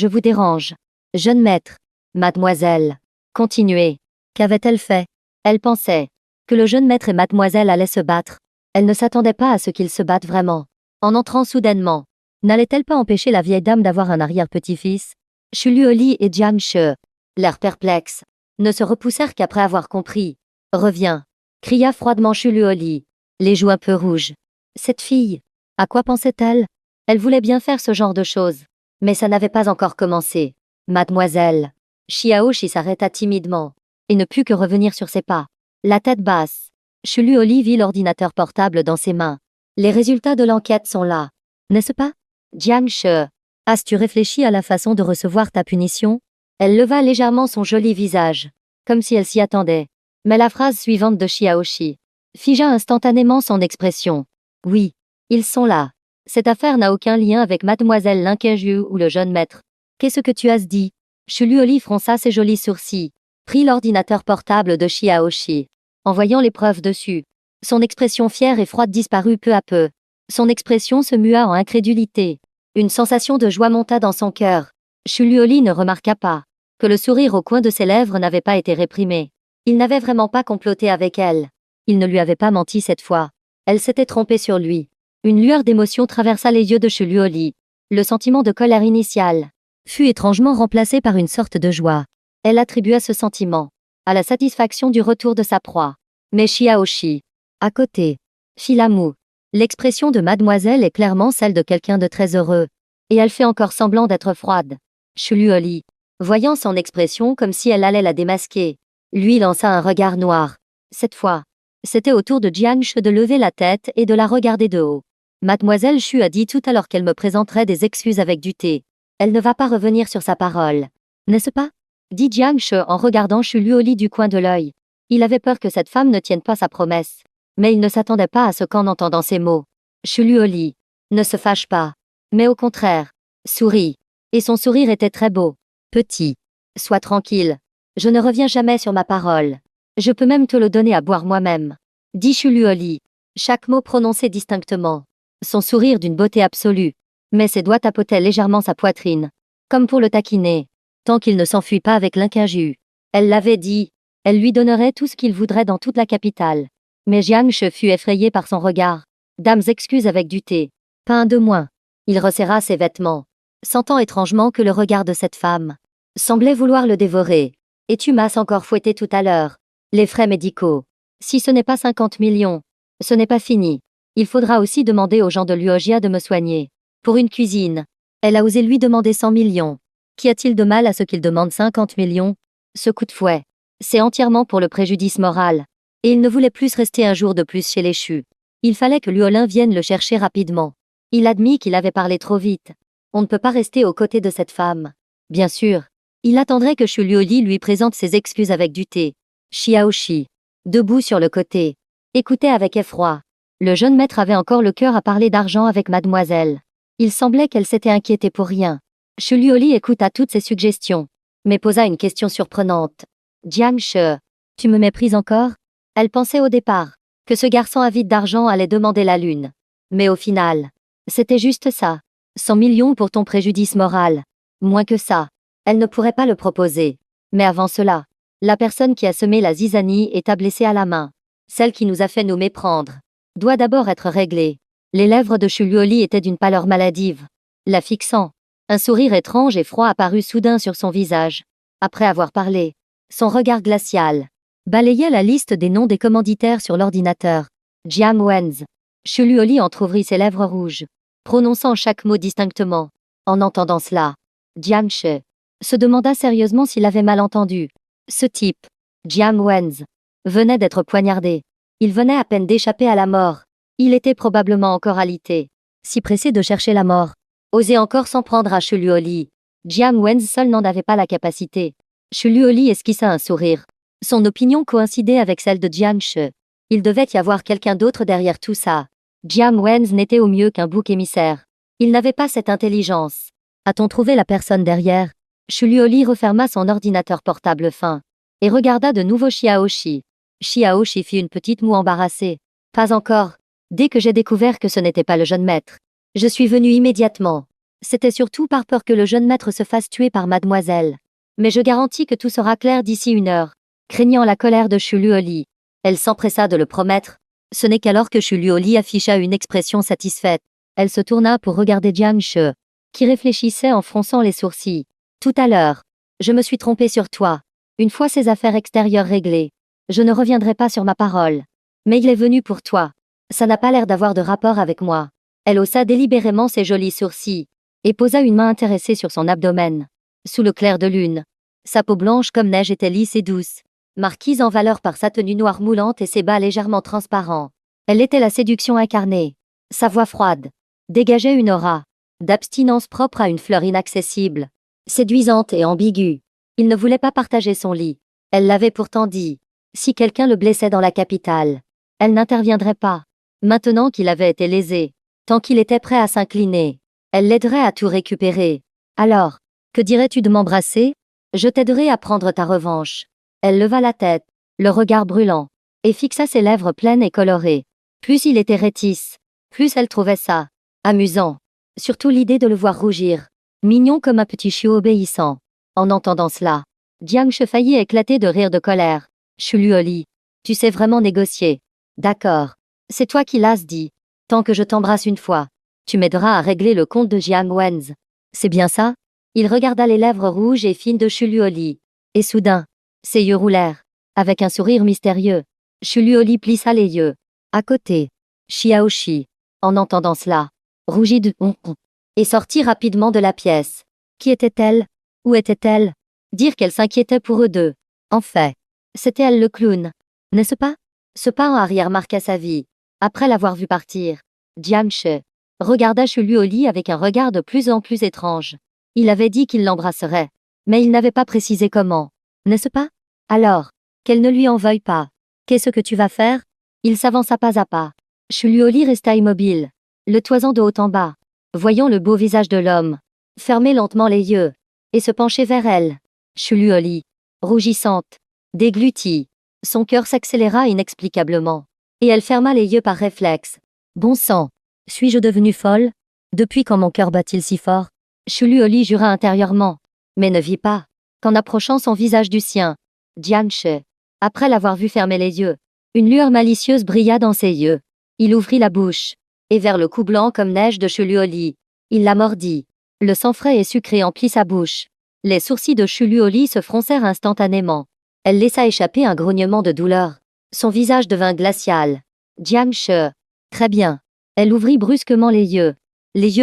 vous dérange. Jeune maître. Mademoiselle. Continuez. Qu'avait-elle fait? Elle pensait que le jeune maître et mademoiselle allaient se battre. Elle ne s'attendait pas à ce qu'ils se battent vraiment. En entrant soudainement, n'allait-elle pas empêcher la vieille dame d'avoir un arrière-petit-fils? Chuluoli et Jiang Shi, l'air perplexe, ne se repoussèrent qu'après avoir compris. Reviens, cria froidement Chuluoli, les joues un peu rouges. Cette fille, à quoi pensait-elle? Elle voulait bien faire ce genre de choses, mais ça n'avait pas encore commencé. Mademoiselle. Xiaoshi s'arrêta timidement, et ne put que revenir sur ses pas, la tête basse. Chuluoli vit l'ordinateur portable dans ses mains. Les résultats de l'enquête sont là, n'est-ce pas? Jiang Shi, as-tu réfléchi à la façon de recevoir ta punition? Elle leva légèrement son joli visage, comme si elle s'y attendait. Mais la phrase suivante de Xiaoshi figea instantanément son expression. Oui, ils sont là. Cette affaire n'a aucun lien avec mademoiselle Linquinju ou le jeune maître. Qu'est-ce que tu as dit? Chuluoli fronça ses jolis sourcils, prit l'ordinateur portable de Xiaoshi. En voyant les preuves dessus, son expression fière et froide disparut peu à peu. Son expression se mua en incrédulité. Une sensation de joie monta dans son cœur. Chuluoli ne remarqua pas que le sourire au coin de ses lèvres n'avait pas été réprimé. Il n'avait vraiment pas comploté avec elle. Il ne lui avait pas menti cette fois. Elle s'était trompée sur lui. Une lueur d'émotion traversa les yeux de Chuluoli. Le sentiment de colère initial fut étrangement remplacée par une sorte de joie. Elle attribua ce sentiment à la satisfaction du retour de sa proie. Mais Xiaoshi, à côté, fit la moue. L'expression de mademoiselle est clairement celle de quelqu'un de très heureux. Et elle fait encore semblant d'être froide. Shuluoli, voyant son expression comme si elle allait la démasquer, lui lança un regard noir. Cette fois, c'était au tour de Jiang Shi de lever la tête et de la regarder de haut. Mademoiselle Xu a dit tout à l'heure qu'elle me présenterait des excuses avec du thé. Elle ne va pas revenir sur sa parole. N'est-ce pas? Dit Jiang Shi en regardant Shuluoli du coin de l'œil. Il avait peur que cette femme ne tienne pas sa promesse. Mais il ne s'attendait pas à ce qu'en entendant ces mots, Shuluoli ne se fâche pas. Mais au contraire, sourit. Et son sourire était très beau. Petit. Sois tranquille. Je ne reviens jamais sur ma parole. Je peux même te le donner à boire moi-même. Dit Shuluoli. Chaque mot prononcé distinctement. Son sourire d'une beauté absolue. Mais ses doigts tapotaient légèrement sa poitrine. Comme pour le taquiner. Tant qu'il ne s'enfuit pas avec l'inquinjus. Elle l'avait dit. Elle lui donnerait tout ce qu'il voudrait dans toute la capitale. Mais Jiang Shi fut effrayé par son regard. Dames excuses avec du thé. Pas un de moins. Il resserra ses vêtements, sentant étrangement que le regard de cette femme semblait vouloir le dévorer. Et tu m'as encore fouetté tout à l'heure. Les frais médicaux. Si ce n'est pas 50 millions, ce n'est pas fini. Il faudra aussi demander aux gens de Luogia de me soigner. Pour une cuisine. Elle a osé lui demander 100 millions. Qu'y a-t-il de mal à ce qu'il demande 50 millions? Ce coup de fouet, c'est entièrement pour le préjudice moral. Et il ne voulait plus rester un jour de plus chez les Chu. Il fallait que Luolin vienne le chercher rapidement. Il admit qu'il avait parlé trop vite. On ne peut pas rester aux côtés de cette femme. Bien sûr. Il attendrait que Shuluoli lui présente ses excuses avec du thé. Xiaoshi, debout sur le côté, écoutait avec effroi. Le jeune maître avait encore le cœur à parler d'argent avec mademoiselle. Il semblait qu'elle s'était inquiétée pour rien. Shuluoli écouta toutes ses suggestions, mais posa une question surprenante. Jiang Shi, tu me méprises encore? Elle pensait au départ que ce garçon avide d'argent allait demander la lune. Mais au final, c'était juste ça. 100 millions pour ton préjudice moral. Moins que ça. Elle ne pourrait pas le proposer. Mais avant cela, la personne qui a semé la zizanie et t'a blessé à la main, celle qui nous a fait nous méprendre, doit d'abord être réglée. Les lèvres de Shuluoli étaient d'une pâleur maladive. La fixant, un sourire étrange et froid apparut soudain sur son visage. Après avoir parlé, son regard glacial balayait la liste des noms des commanditaires sur l'ordinateur. Jiang Wenz. Shuluoli entr'ouvrit ses lèvres rouges, prononçant chaque mot distinctement. En entendant cela, Jiang Shi se demanda sérieusement s'il avait mal entendu. Ce type, Jiang Wenz, venait d'être poignardé. Il venait à peine d'échapper à la mort. Il était probablement encore alité. Si pressé de chercher la mort, osait encore s'en prendre à Shuluoli. Jiang Wenz seul n'en avait pas la capacité. Shuluoli esquissa un sourire. Son opinion coïncidait avec celle de Jiang Shi. Il devait y avoir quelqu'un d'autre derrière tout ça. Jiang Wenz n'était au mieux qu'un bouc émissaire. Il n'avait pas cette intelligence. A-t-on trouvé la personne derrière? Shuluoli referma son ordinateur portable fin et regarda de nouveau Xiaoshi. Xiaoshi fit une petite moue embarrassée. Pas encore. Dès que j'ai découvert que ce n'était pas le jeune maître, je suis venu immédiatement. C'était surtout par peur que le jeune maître se fasse tuer par mademoiselle. Mais je garantis que tout sera clair d'ici 1 heure. Craignant la colère de Shuluoli, elle s'empressa de le promettre. Ce n'est qu'alors que Shuluoli afficha une expression satisfaite. Elle se tourna pour regarder Jiang Shi, qui réfléchissait en fronçant les sourcils. Tout à l'heure, je me suis trompée sur toi. Une fois ces affaires extérieures réglées, je ne reviendrai pas sur ma parole. Mais il est venu pour toi. Ça n'a pas l'air d'avoir de rapport avec moi. Elle haussa délibérément ses jolis sourcils et posa une main intéressée sur son abdomen. Sous le clair de lune, sa peau blanche comme neige était lisse et douce, marquise en valeur par sa tenue noire moulante et ses bas légèrement transparents. Elle était la séduction incarnée. Sa voix froide dégageait une aura d'abstinence propre à une fleur inaccessible, séduisante et ambiguë. Il ne voulait pas partager son lit. Elle l'avait pourtant dit. Si quelqu'un le blessait dans la capitale, elle n'interviendrait pas. Maintenant qu'il avait été lésé, tant qu'il était prêt à s'incliner, elle l'aiderait à tout récupérer. Alors, que dirais-tu de m'embrasser? Je t'aiderai à prendre ta revanche. Elle leva la tête, le regard brûlant, et fixa ses lèvres pleines et colorées. Plus il était rétisse, plus elle trouvait ça amusant. Surtout l'idée de le voir rougir, mignon comme un petit chiot obéissant. En entendant cela, Jiang Shi faillit éclater de rire de colère. Shuluoli, tu sais vraiment négocier. D'accord. C'est toi qui l'as dit. Tant que je t'embrasse une fois, tu m'aideras à régler le compte de Jiang Wenz. C'est bien ça? Il regarda les lèvres rouges et fines de Chuluoli. Et soudain, ses yeux roulèrent. Avec un sourire mystérieux, Chuluoli plissa les yeux. À côté, Xiaoshi, en entendant cela, rougit de honte et sortit rapidement de la pièce. Qui était-elle? Où était-elle? Dire qu'elle s'inquiétait pour eux deux. En fait, c'était elle le clown. N'est-ce pas? Ce pas en arrière marqua sa vie. Après l'avoir vu partir, Jiangshi regarda Chuluoli avec un regard de plus en plus étrange. Il avait dit qu'il l'embrasserait, mais il n'avait pas précisé comment. N'est-ce pas? Alors, qu'elle ne lui en veuille pas. Qu'est-ce que tu vas faire? Il s'avança pas à pas. Chuluoli resta immobile, le toisant de haut en bas, voyant le beau visage de l'homme, fermer lentement les yeux, et se pencher vers elle. Chuluoli, rougissante, déglutit. Son cœur s'accéléra inexplicablement, et elle ferma les yeux par réflexe. Bon sang, suis-je devenue folle? Depuis quand mon cœur bat-il si fort? Chuluoli jura intérieurement, mais ne vit pas, qu'en approchant son visage du sien, Jiangshi, après l'avoir vu fermer les yeux, une lueur malicieuse brilla dans ses yeux. Il ouvrit la bouche, et vers le cou blanc comme neige de Chuluoli, il la mordit. Le sang frais et sucré emplit sa bouche. Les sourcils de Chuluoli se froncèrent instantanément. Elle laissa échapper un grognement de douleur. Son visage devint glacial. Jiangshi. Très bien. Elle ouvrit brusquement les yeux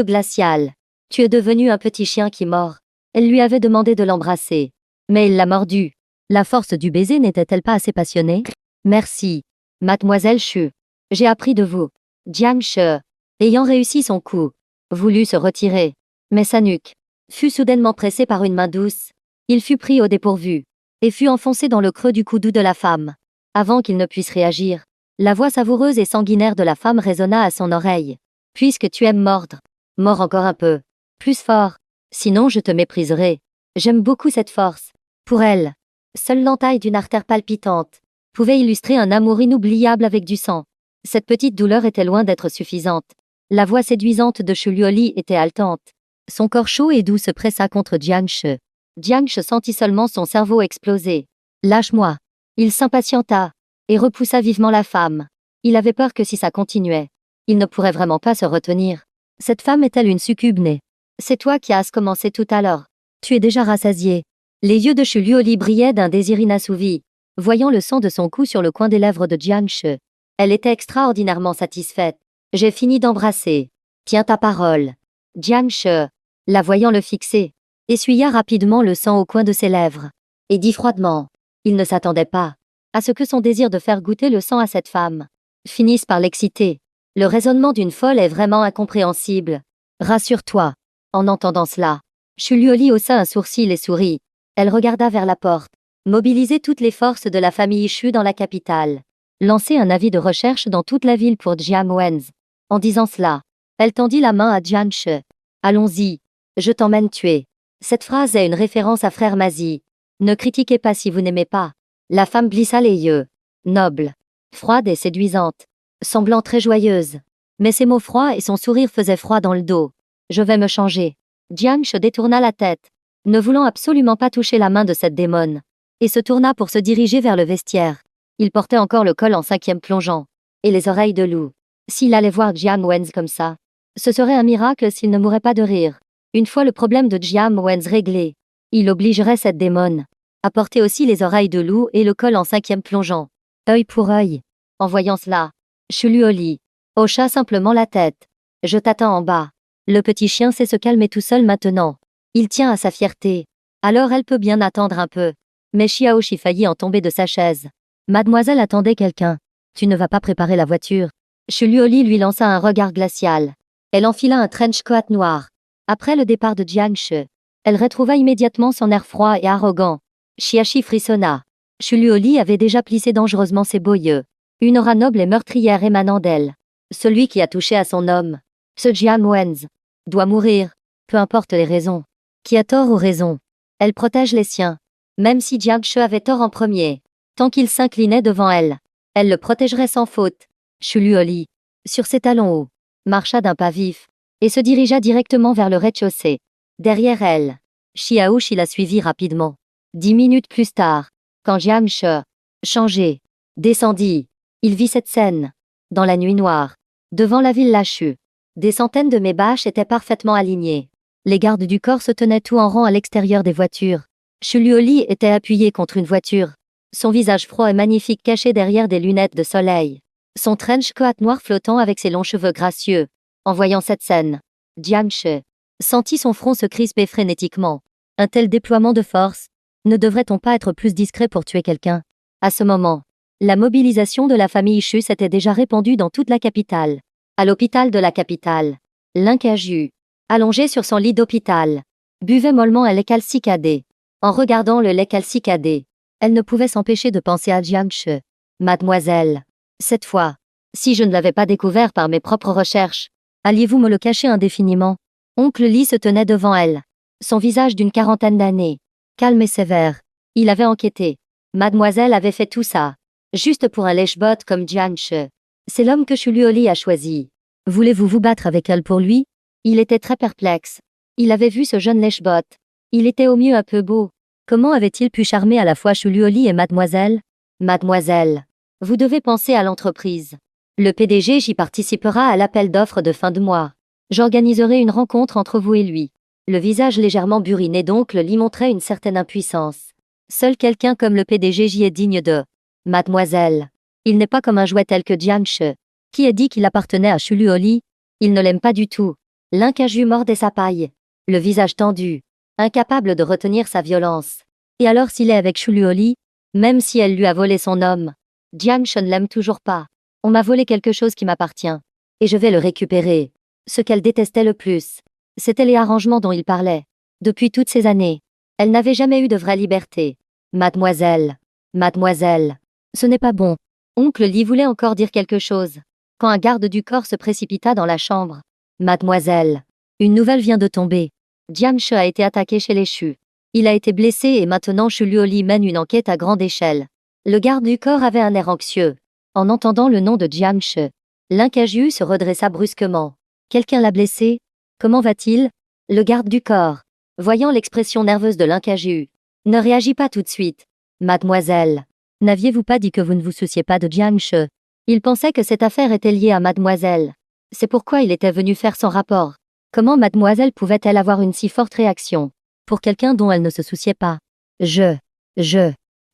glacials. Tu es devenu un petit chien qui mord. Elle lui avait demandé de l'embrasser. Mais il l'a mordu. La force du baiser n'était-elle pas assez passionnée? Merci, mademoiselle Chu. J'ai appris de vous. Jiangshi, ayant réussi son coup, voulut se retirer. Mais sa nuque fut soudainement pressée par une main douce. Il fut pris au dépourvu et fut enfoncé dans le creux du cou doux de la femme. Avant qu'il ne puisse réagir, la voix savoureuse et sanguinaire de la femme résonna à son oreille. Puisque tu aimes mordre, mords encore un peu. Plus fort. Sinon je te mépriserai. J'aime beaucoup cette force. Pour elle, seule l'entaille d'une artère palpitante pouvait illustrer un amour inoubliable avec du sang. Cette petite douleur était loin d'être suffisante. La voix séduisante de Chuluoli était haletante. Son corps chaud et doux se pressa contre Jiangshi. Jiangshi sentit seulement son cerveau exploser. Lâche-moi. Il s'impatienta et repoussa vivement la femme. Il avait peur que si ça continuait, il ne pourrait vraiment pas se retenir. Cette femme est-elle une succube née? C'est toi qui as commencé tout à l'heure. Tu es déjà rassasié. Les yeux de Chuluoli brillaient d'un désir inassouvi, voyant le sang de son cou sur le coin des lèvres de Jiangshi. Elle était extraordinairement satisfaite. J'ai fini d'embrasser. Tiens ta parole. Jiangshi, la voyant le fixer, essuya rapidement le sang au coin de ses lèvres, et dit froidement. Il ne s'attendait pas à ce que son désir de faire goûter le sang à cette femme finisse par l'exciter. Le raisonnement d'une folle est vraiment incompréhensible. Rassure-toi. En entendant cela, Chuluoli haussa un sourcil et sourit. Elle regarda vers la porte. Mobiliser toutes les forces de la famille Chu dans la capitale. Lancer un avis de recherche dans toute la ville pour Jiang Wenz. En disant cela, elle tendit la main à Jiangshi. Allons-y. Je t'emmène tuer. Cette phrase est une référence à Frère Mazi. Ne critiquez pas si vous n'aimez pas. La femme plissa les yeux. Noble, froide et séduisante, semblant très joyeuse. Mais ses mots froids et son sourire faisaient froid dans le dos. Je vais me changer. Jiangshi détourna la tête, ne voulant absolument pas toucher la main de cette démone, et se tourna pour se diriger vers le vestiaire. Il portait encore le col en 5e plongeant, et les oreilles de loup. S'il allait voir Jiang Wenz comme ça, ce serait un miracle s'il ne mourait pas de rire. Une fois le problème de Jiang Wenz réglé, il obligerait cette démone à porter aussi les oreilles de loup et le col en 5e plongeant. Œil pour œil. En voyant cela, Chuluoli hocha simplement la tête. Je t'attends en bas. Le petit chien sait se calmer tout seul maintenant. Il tient à sa fierté. Alors elle peut bien attendre un peu. Mais Xiaoshi faillit en tomber de sa chaise. Mademoiselle attendait quelqu'un. Tu ne vas pas préparer la voiture? Chuluoli lui lança un regard glacial. Elle enfila un trench coat noir. Après le départ de Jiangshi, elle retrouva immédiatement son air froid et arrogant. Xiaoshi frissonna. Chuluoli avait déjà plissé dangereusement ses beaux yeux. Une aura noble et meurtrière émanant d'elle. Celui qui a touché à son homme, ce Jiang Wenz, doit mourir, peu importe les raisons. Qui a tort ou raison? Elle protège les siens. Même si Jiangshi avait tort en premier, tant qu'il s'inclinait devant elle, elle le protégerait sans faute. Chuluoli, sur ses talons hauts, marcha d'un pas vif, et se dirigea directement vers le rez-de-chaussée. Derrière elle, Xiaoshi la suivit rapidement. 10 minutes plus tard, quand Jiangshi, changé, descendit, il vit cette scène. Dans la nuit noire, devant la ville lâchue, des centaines de mébâches étaient parfaitement alignées. Les gardes du corps se tenaient tout en rang à l'extérieur des voitures. Shuluoli était appuyé contre une voiture. Son visage froid et magnifique caché derrière des lunettes de soleil. Son trench coat noir flottant avec ses longs cheveux gracieux. En voyant cette scène, Jiang-che sentit son front se crisper frénétiquement. Un tel déploiement de force, ne devrait-on pas être plus discret pour tuer quelqu'un? À ce moment, la mobilisation de la famille Chu s'était déjà répandue dans toute la capitale. À l'hôpital de la capitale, Linkaju, allongé sur son lit d'hôpital, buvait mollement un lait calcicadé. En regardant le lait calcicadé, elle ne pouvait s'empêcher de penser à Jiang-che. Mademoiselle, cette fois, si je ne l'avais pas découvert par mes propres recherches, alliez-vous me le cacher indéfiniment? Oncle Lee se tenait devant elle. Son visage d'une quarantaine d'années, calme et sévère. Il avait enquêté. Mademoiselle avait fait tout ça, juste pour un lèche-botte comme Jiang-che. C'est l'homme que Shuluoli a choisi. Voulez-vous vous battre avec elle pour lui? Il était très perplexe. Il avait vu ce jeune lèche-botte. Il était au mieux un peu beau. Comment avait-il pu charmer à la fois Shuluoli et mademoiselle? Mademoiselle, vous devez penser à l'entreprise. Le PDG j'y participera à l'appel d'offres de fin de mois. J'organiserai une rencontre entre vous et lui. Le visage légèrement buriné d'oncle Lee montrait une certaine impuissance. Seul quelqu'un comme le PDG j'y est digne de. Mademoiselle, il n'est pas comme un jouet tel que Jiang-che. Qui a dit qu'il appartenait à Shuluoli? Il ne l'aime pas du tout. Linkaju mordait sa paille, le visage tendu, incapable de retenir sa violence. Et alors s'il est avec Shuluoli, même si elle lui a volé son homme, Jiang-che ne l'aime toujours pas. On m'a volé quelque chose qui m'appartient. Et je vais le récupérer. Ce qu'elle détestait le plus, c'était les arrangements dont il parlait. Depuis toutes ces années, elle n'avait jamais eu de vraie liberté. Mademoiselle, mademoiselle, ce n'est pas bon. Oncle Lee voulait encore dire quelque chose, quand un garde du corps se précipita dans la chambre. Mademoiselle, une nouvelle vient de tomber. Jiang-che a été attaqué chez les Chu. Il a été blessé et maintenant Shuluoli mène une enquête à grande échelle. Le garde du corps avait un air anxieux. En entendant le nom de Jiang-che, Linkaju se redressa brusquement. Quelqu'un l'a blessé? Comment va-t-il? Le garde du corps, voyant l'expression nerveuse de Linkaju, ne réagit pas tout de suite. Mademoiselle, n'aviez-vous pas dit que vous ne vous souciez pas de Jiang-che? Il pensait que cette affaire était liée à mademoiselle. C'est pourquoi il était venu faire son rapport. Comment mademoiselle pouvait-elle avoir une si forte réaction pour quelqu'un dont elle ne se souciait pas? Je.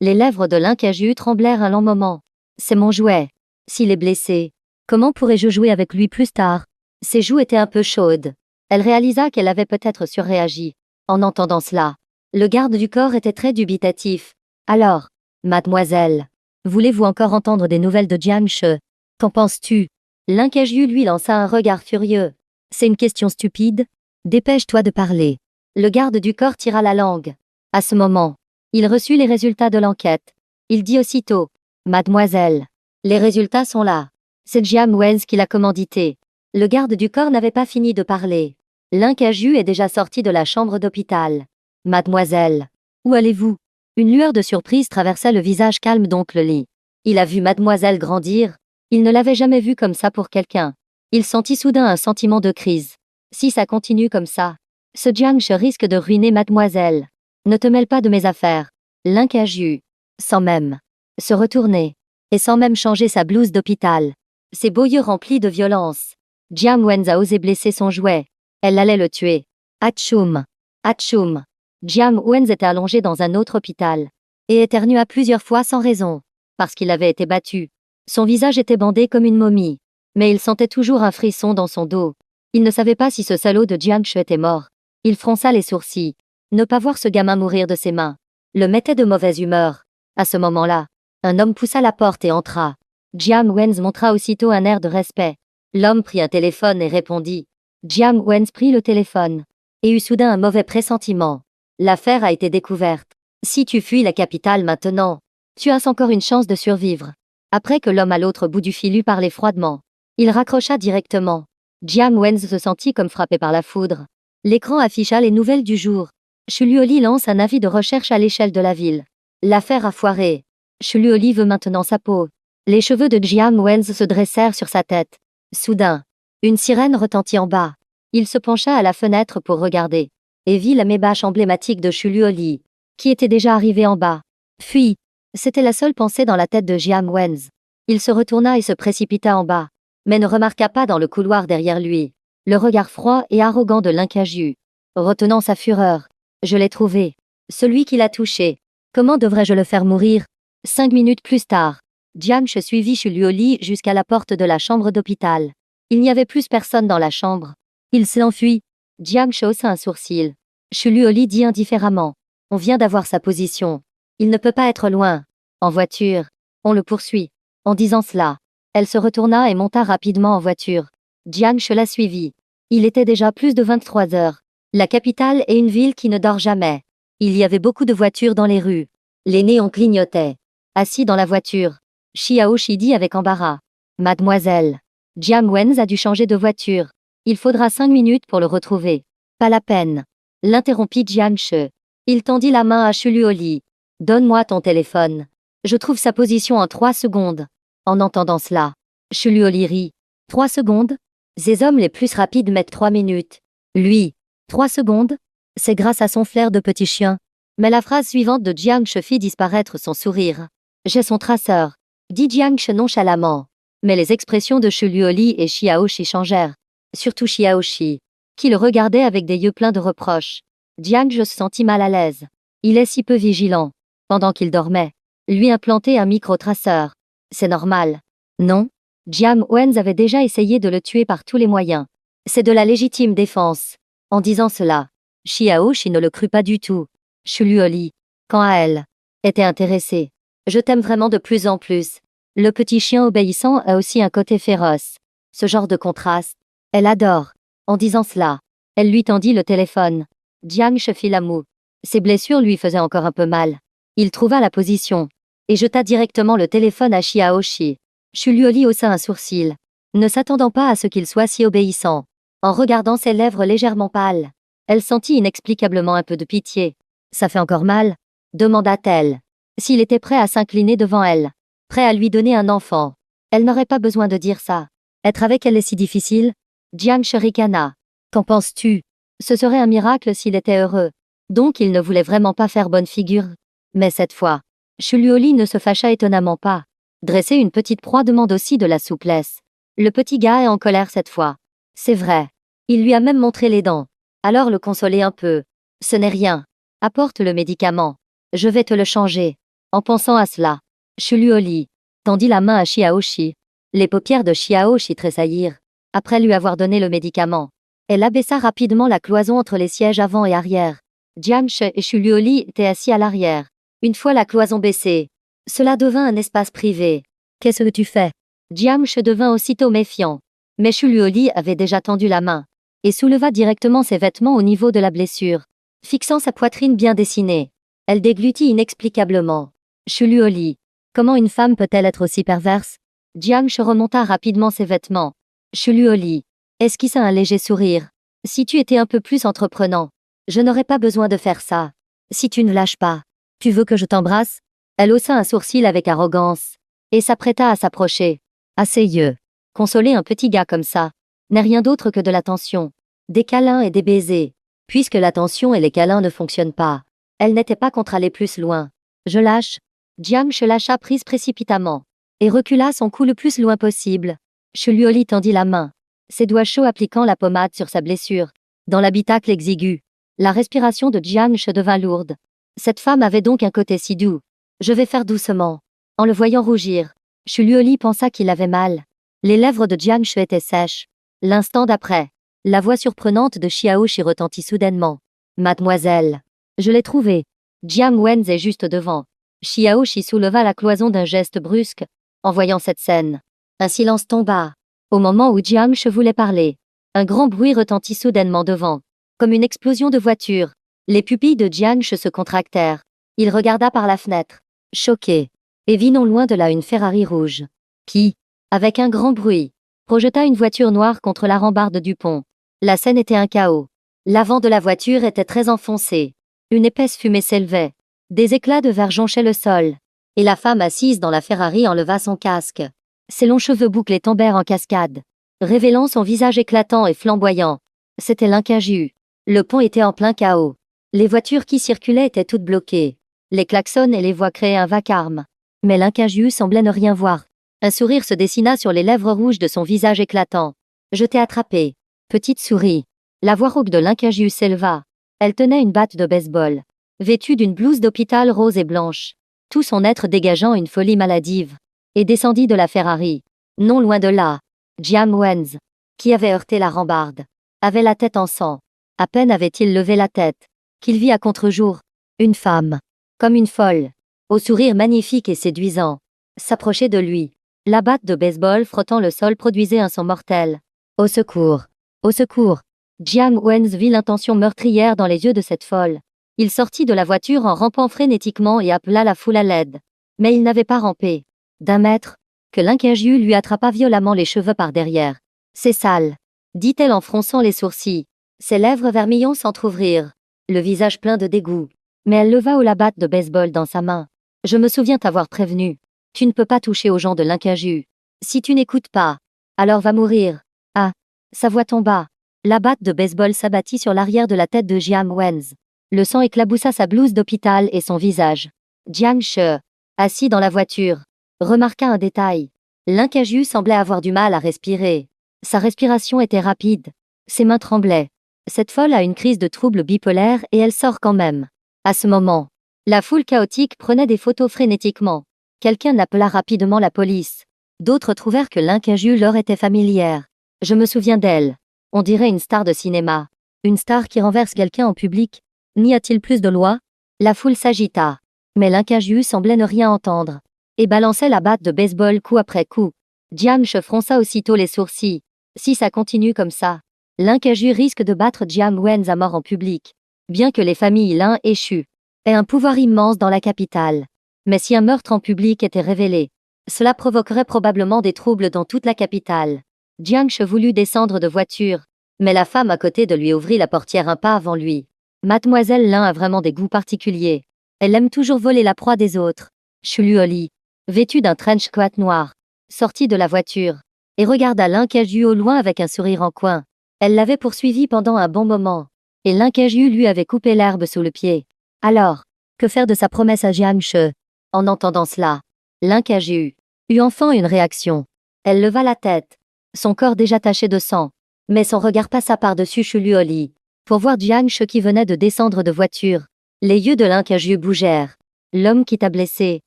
Les lèvres de Linkaju tremblèrent un long moment. C'est mon jouet. S'il est blessé, comment pourrais-je jouer avec lui plus tard? Ses joues étaient un peu chaudes. Elle réalisa qu'elle avait peut-être surréagi. En entendant cela, le garde du corps était très dubitatif. Alors, mademoiselle, voulez-vous encore entendre des nouvelles de Jiang-che? Qu'en penses-tu? Linkaju lui lança un regard furieux. C'est une question stupide? Dépêche-toi de parler. Le garde du corps tira la langue. À ce moment, il reçut les résultats de l'enquête. Il dit aussitôt, mademoiselle, les résultats sont là. C'est Jiang Wenz qui l'a commandité. Le garde du corps n'avait pas fini de parler. Linkaju est déjà sorti de la chambre d'hôpital. Mademoiselle, où allez-vous? Une lueur de surprise traversa le visage calme d'oncle Lee. Il a vu mademoiselle grandir. Il ne l'avait jamais vue comme ça pour quelqu'un. Il sentit soudain un sentiment de crise. Si ça continue comme ça, ce Jiang-che risque de ruiner mademoiselle. Ne te mêle pas de mes affaires. Linkaju, sans même se retourner, et sans même changer sa blouse d'hôpital, ses beaux yeux remplis de violence. Jiang Wenz a osé blesser son jouet. Elle allait le tuer. Atchoum. Atchoum. Jiang Wenz était allongé dans un autre hôpital, et éternua plusieurs fois sans raison, parce qu'il avait été battu. Son visage était bandé comme une momie, mais il sentait toujours un frisson dans son dos. Il ne savait pas si ce salaud de Jiang-che était mort. Il fronça les sourcils. Ne pas voir ce gamin mourir de ses mains le mettait de mauvaise humeur. À ce moment-là, un homme poussa la porte et entra. Jiang Wenz montra aussitôt un air de respect. L'homme prit un téléphone et répondit. Jiang Wenz prit le téléphone et eut soudain un mauvais pressentiment. L'affaire a été découverte. Si tu fuis la capitale maintenant, tu as encore une chance de survivre. Après que l'homme à l'autre bout du fil eut parlé froidement, il raccrocha directement. Jiang Wenz se sentit comme frappé par la foudre. L'écran afficha les nouvelles du jour. Shuluoli lance un avis de recherche à l'échelle de la ville. L'affaire a foiré. Shuluoli veut maintenant sa peau. Les cheveux de Jiang Wenz se dressèrent sur sa tête. Soudain, une sirène retentit en bas. Il se pencha à la fenêtre pour regarder, et vit la mébâche emblématique de Shuluoli, qui était déjà arrivée en bas. Puis, c'était la seule pensée dans la tête de Jiang Wenz. Il se retourna et se précipita en bas, mais ne remarqua pas dans le couloir derrière lui le regard froid et arrogant de Linkaju. retenant sa fureur. Je l'ai trouvé. Celui qui l'a touché. Comment devrais-je le faire mourir? 5 minutes plus tard, Jiang-che suivit Shuluoli jusqu'à la porte de la chambre d'hôpital. Il n'y avait plus personne dans la chambre. Il s'enfuit. Jiang-che haussa un sourcil. Shuluoli dit indifféremment. On vient d'avoir sa position. Il ne peut pas être loin. En voiture. On le poursuit. En disant cela, elle se retourna et monta rapidement en voiture. Jiang-che la suivit. Il était déjà plus de 23 heures. La capitale est une ville qui ne dort jamais. Il y avait beaucoup de voitures dans les rues. Les néons clignotaient. Assis dans la voiture, Xiaoshi dit avec embarras. Mademoiselle, Jiang Wen a dû changer de voiture. Il faudra 5 minutes pour le retrouver. Pas la peine. L'interrompit Jiang-che. Il tendit la main à Shuluoli. Donne-moi ton téléphone. Je trouve sa position en 3 secondes. En entendant cela, Shuluoli rit. 3 secondes? Ces hommes les plus rapides mettent 3 minutes. Lui, 3 secondes? C'est grâce à son flair de petit chien. Mais la phrase suivante de Jiang-che fit disparaître son sourire. J'ai son traceur, dit Jiang-che nonchalamment. Mais les expressions de Shuluoli et Xiaoshi changèrent. Surtout Xiaoshi, qui le regardait avec des yeux pleins de reproches. Jiang-che se sentit mal à l'aise. Il est si peu vigilant. Pendant qu'il dormait, lui implanter un micro-traceur. C'est normal. Non? Jiang Wen avait déjà essayé de le tuer par tous les moyens. C'est de la légitime défense. En disant cela, Xiaoshi ne le crut pas du tout. Shuluoli, quant à elle, était intéressée. Je t'aime vraiment de plus en plus. Le petit chien obéissant a aussi un côté féroce. Ce genre de contraste, elle adore. En disant cela, elle lui tendit le téléphone. Jiang-che fit la moue. Ses blessures lui faisaient encore un peu mal. Il trouva la position et jeta directement le téléphone à Xiaoshi. Shuluoli haussa un sourcil, ne s'attendant pas à ce qu'il soit si obéissant. En regardant ses lèvres légèrement pâles, elle sentit inexplicablement un peu de pitié. Ça fait encore mal? Demanda-t-elle. S'il était prêt à s'incliner devant elle, prêt à lui donner un enfant, elle n'aurait pas besoin de dire ça. Être avec elle est si difficile? Jiang-che ricana. Qu'en penses-tu? Ce serait un miracle s'il était heureux. Donc il ne voulait vraiment pas faire bonne figure. Mais cette fois, Shuluoli ne se fâcha étonnamment pas. Dresser une petite proie demande aussi de la souplesse. Le petit gars est en colère cette fois. C'est vrai. Il lui a même montré les dents. Alors le consoler un peu. Ce n'est rien. Apporte le médicament. Je vais te le changer. En pensant à cela, Shuluoli tendit la main à Xiaoshi. Les paupières de Xiaoshi tressaillirent. Après lui avoir donné le médicament, elle abaissa rapidement la cloison entre les sièges avant et arrière. Jiang-che et Shuluoli étaient assis à l'arrière. Une fois la cloison baissée, cela devint un espace privé. Qu'est-ce que tu fais? Jiang-che devint aussitôt méfiant. Mais Shuluoli avait déjà tendu la main et souleva directement ses vêtements au niveau de la blessure. Fixant sa poitrine bien dessinée, elle déglutit inexplicablement. Shuluoli, comment une femme peut-elle être aussi perverse? Jiang-che remonta rapidement ses vêtements. Shuluoli esquissa un léger sourire. Si tu étais un peu plus entreprenant, je n'aurais pas besoin de faire ça. Si tu ne lâches pas, tu veux que je t'embrasse? Elle haussa un sourcil avec arrogance et s'apprêta à s'approcher. Assez yeux. Consoler un petit gars comme ça n'est rien d'autre que de l'attention, des câlins et des baisers. Puisque l'attention et les câlins ne fonctionnent pas, elle n'était pas contre aller plus loin. Je lâche. Jiang-che lâcha prise précipitamment et recula son cou le plus loin possible. Shuluoli tendit la main, ses doigts chauds appliquant la pommade sur sa blessure. Dans l'habitacle exigu, la respiration de Jiang-che devint lourde. Cette femme avait donc un côté si doux. Je vais faire doucement. En le voyant rougir, Shuluoli pensa qu'il avait mal. Les lèvres de Jiang-che étaient sèches. L'instant d'après, la voix surprenante de Xiaoshi retentit soudainement. Mademoiselle, je l'ai trouvé. Jiang Wen est juste devant. Xiaoshi souleva la cloison d'un geste brusque. En voyant cette scène, un silence tomba. Au moment où Jiang-che voulait parler, un grand bruit retentit soudainement devant. Comme une explosion de voiture, les pupilles de Jiang-che se contractèrent. Il regarda par la fenêtre, choqué, et vit non loin de là une Ferrari rouge, qui, avec un grand bruit, projeta une voiture noire contre la rambarde du pont. La scène était un chaos. L'avant de la voiture était très enfoncé. Une épaisse fumée s'élevait. Des éclats de verre jonchaient le sol. Et la femme assise dans la Ferrari enleva son casque. Ses longs cheveux bouclés tombèrent en cascade, révélant son visage éclatant et flamboyant. C'était l'incaju. Le pont était en plein chaos. Les voitures qui circulaient étaient toutes bloquées. Les klaxons et les voix créaient un vacarme. Mais l'incaju semblait ne rien voir. Un sourire se dessina sur les lèvres rouges de son visage éclatant. Je t'ai attrapé, petite souris. La voix rauque de Lincajus s'éleva. Elle tenait une batte de baseball. Vêtue d'une blouse d'hôpital rose et blanche. Tout son être dégageant une folie maladive. Et descendit de la Ferrari. Non loin de là, Jiang Wenz, qui avait heurté la rambarde, avait la tête en sang. À peine avait-il levé la tête, qu'il vit à contre-jour une femme, comme une folle, au sourire magnifique et séduisant, s'approcher de lui. La batte de baseball frottant le sol produisait un son mortel. Au secours! Au secours! Jiang Wenz vit l'intention meurtrière dans les yeux de cette folle. Il sortit de la voiture en rampant frénétiquement et appela la foule à l'aide. Mais il n'avait pas rampé. D'un mètre, que Lincajus lui attrapa violemment les cheveux par derrière. « C'est sale », dit-elle en fronçant les sourcils. Ses lèvres vermillons s'entr'ouvrirent, le visage plein de dégoût. Mais elle leva haut la batte de baseball dans sa main. « Je me souviens t'avoir prévenu. Tu ne peux pas toucher aux gens de Lincajus. Si tu n'écoutes pas, alors va mourir. » Ah, sa voix tomba. La batte de baseball s'abattit sur l'arrière de la tête de Jiang Wenz. Le sang éclaboussa sa blouse d'hôpital et son visage. Jiang She, assis dans la voiture, remarqua un détail. Lincajus semblait avoir du mal à respirer. Sa respiration était rapide. Ses mains tremblaient. Cette folle a une crise de trouble bipolaire et elle sort quand même. À ce moment, la foule chaotique prenait des photos frénétiquement. Quelqu'un appela rapidement la police. D'autres trouvèrent que Lincajus leur était familière. Je me souviens d'elle. On dirait une star de cinéma. Une star qui renverse quelqu'un en public. N'y a-t-il plus de loi? La foule s'agita. Mais Lincajus semblait ne rien entendre. Et balançait la batte de baseball coup après coup. Jiang She fronça aussitôt les sourcils. Si ça continue comme ça, Lincajus risque de battre Jiang Wenz à mort en public. Bien que les familles Lin et Chu aient un pouvoir immense dans la capitale. Mais si un meurtre en public était révélé, cela provoquerait probablement des troubles dans toute la capitale. Jiang She voulut descendre de voiture, mais la femme à côté de lui ouvrit la portière un pas avant lui. Mademoiselle Lin a vraiment des goûts particuliers. Elle aime toujours voler la proie des autres. Chuluoli, vêtue d'un trench coat noir, sortit de la voiture et regarda Lincajus au loin avec un sourire en coin. Elle l'avait poursuivi pendant un bon moment, et Lincajus lui avait coupé l'herbe sous le pied. Alors, que faire de sa promesse à Jiang She? En entendant cela, Lincajus eut enfin une réaction. Elle leva la tête, son corps déjà taché de sang, mais son regard passa par-dessus Chuluoli, pour voir Jiang She qui venait de descendre de voiture. Les yeux de Lincajus bougèrent. L'homme qui t'a blessé,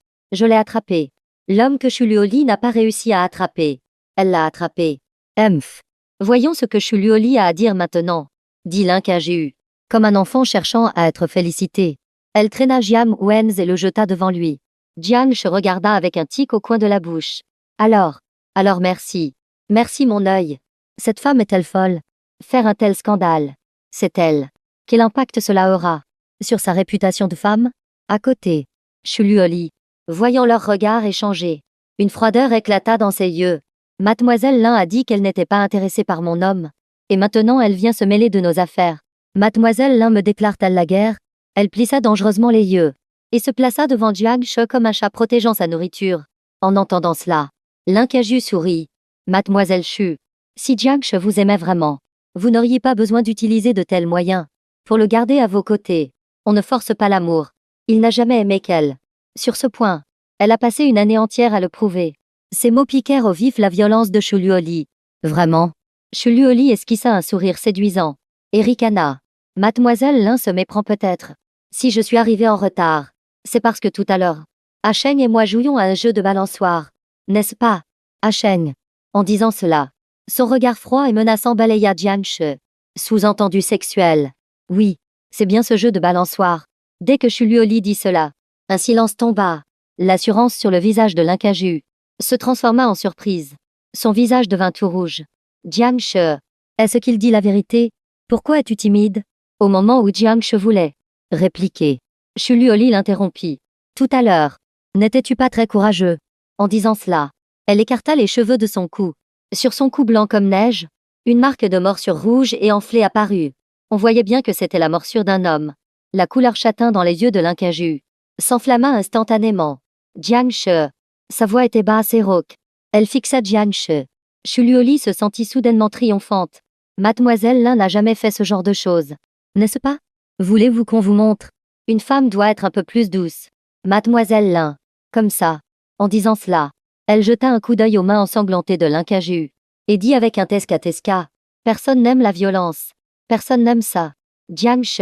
je l'ai attrapé. L'homme que Chuluoli n'a pas réussi à attraper. Elle l'a attrapé. Emph. Voyons ce que Chuluoli a à dire maintenant, dit Lincajus, comme un enfant cherchant à être félicité. Elle traîna Jiang Wenz et le jeta devant lui. Jiang She regarda avec un tic au coin de la bouche. Alors merci. Merci mon œil. Cette femme est-elle folle? Faire un tel scandale. C'est elle. Quel impact cela aura sur sa réputation de femme? À côté, Chuluoli, voyant leurs regards échanger, une froideur éclata dans ses yeux. Mademoiselle Lin a dit qu'elle n'était pas intéressée par mon homme. Et maintenant elle vient se mêler de nos affaires. Mademoiselle Lin me déclare-t-elle la guerre? Elle plissa dangereusement les yeux, et se plaça devant Jiang She comme un chat protégeant sa nourriture. En entendant cela, Lincajus sourit. Mademoiselle Chu, si Jiang She vous aimait vraiment, vous n'auriez pas besoin d'utiliser de tels moyens. Pour le garder à vos côtés, on ne force pas l'amour. Il n'a jamais aimé qu'elle. Sur ce point, elle a passé une année entière à le prouver. Ces mots piquèrent au vif la violence de Chuluoli. Vraiment? Chuluoli esquissa un sourire séduisant. Et ricana. Mademoiselle Lin se méprend peut-être. Si je suis arrivée en retard, c'est parce que tout à l'heure, Acheng et moi jouions à un jeu de balançoire. N'est-ce pas, Acheng? En disant cela, son regard froid et menaçant balaya Jiang She. Sous-entendu sexuel. Oui, c'est bien ce jeu de balançoire. Dès que Chuluoli dit cela, un silence tomba. L'assurance sur le visage de Lincajus se transforma en surprise. Son visage devint tout rouge. Jiang She, est-ce qu'il dit la vérité? Pourquoi es-tu timide? Au moment où Jiang She voulait répliquer, Chuluoli l'interrompit. Tout à l'heure, n'étais-tu pas très courageux? En disant cela, elle écarta les cheveux de son cou. Sur son cou blanc comme neige, une marque de morsure rouge et enflée apparut. On voyait bien que c'était la morsure d'un homme. La couleur châtain dans les yeux de Lincajus s'enflamma instantanément. Jiang She. Sa voix était basse et rauque. Elle fixa Jiang She. Chuluoli se sentit soudainement triomphante. Mademoiselle Lin n'a jamais fait ce genre de choses. N'est-ce pas? Voulez-vous qu'on vous montre? Une femme doit être un peu plus douce. Mademoiselle Lin. Comme ça. En disant cela, elle jeta un coup d'œil aux mains ensanglantées de Lincajus et dit avec un tesca-tesca. Personne n'aime la violence. Personne n'aime ça. Jiang She.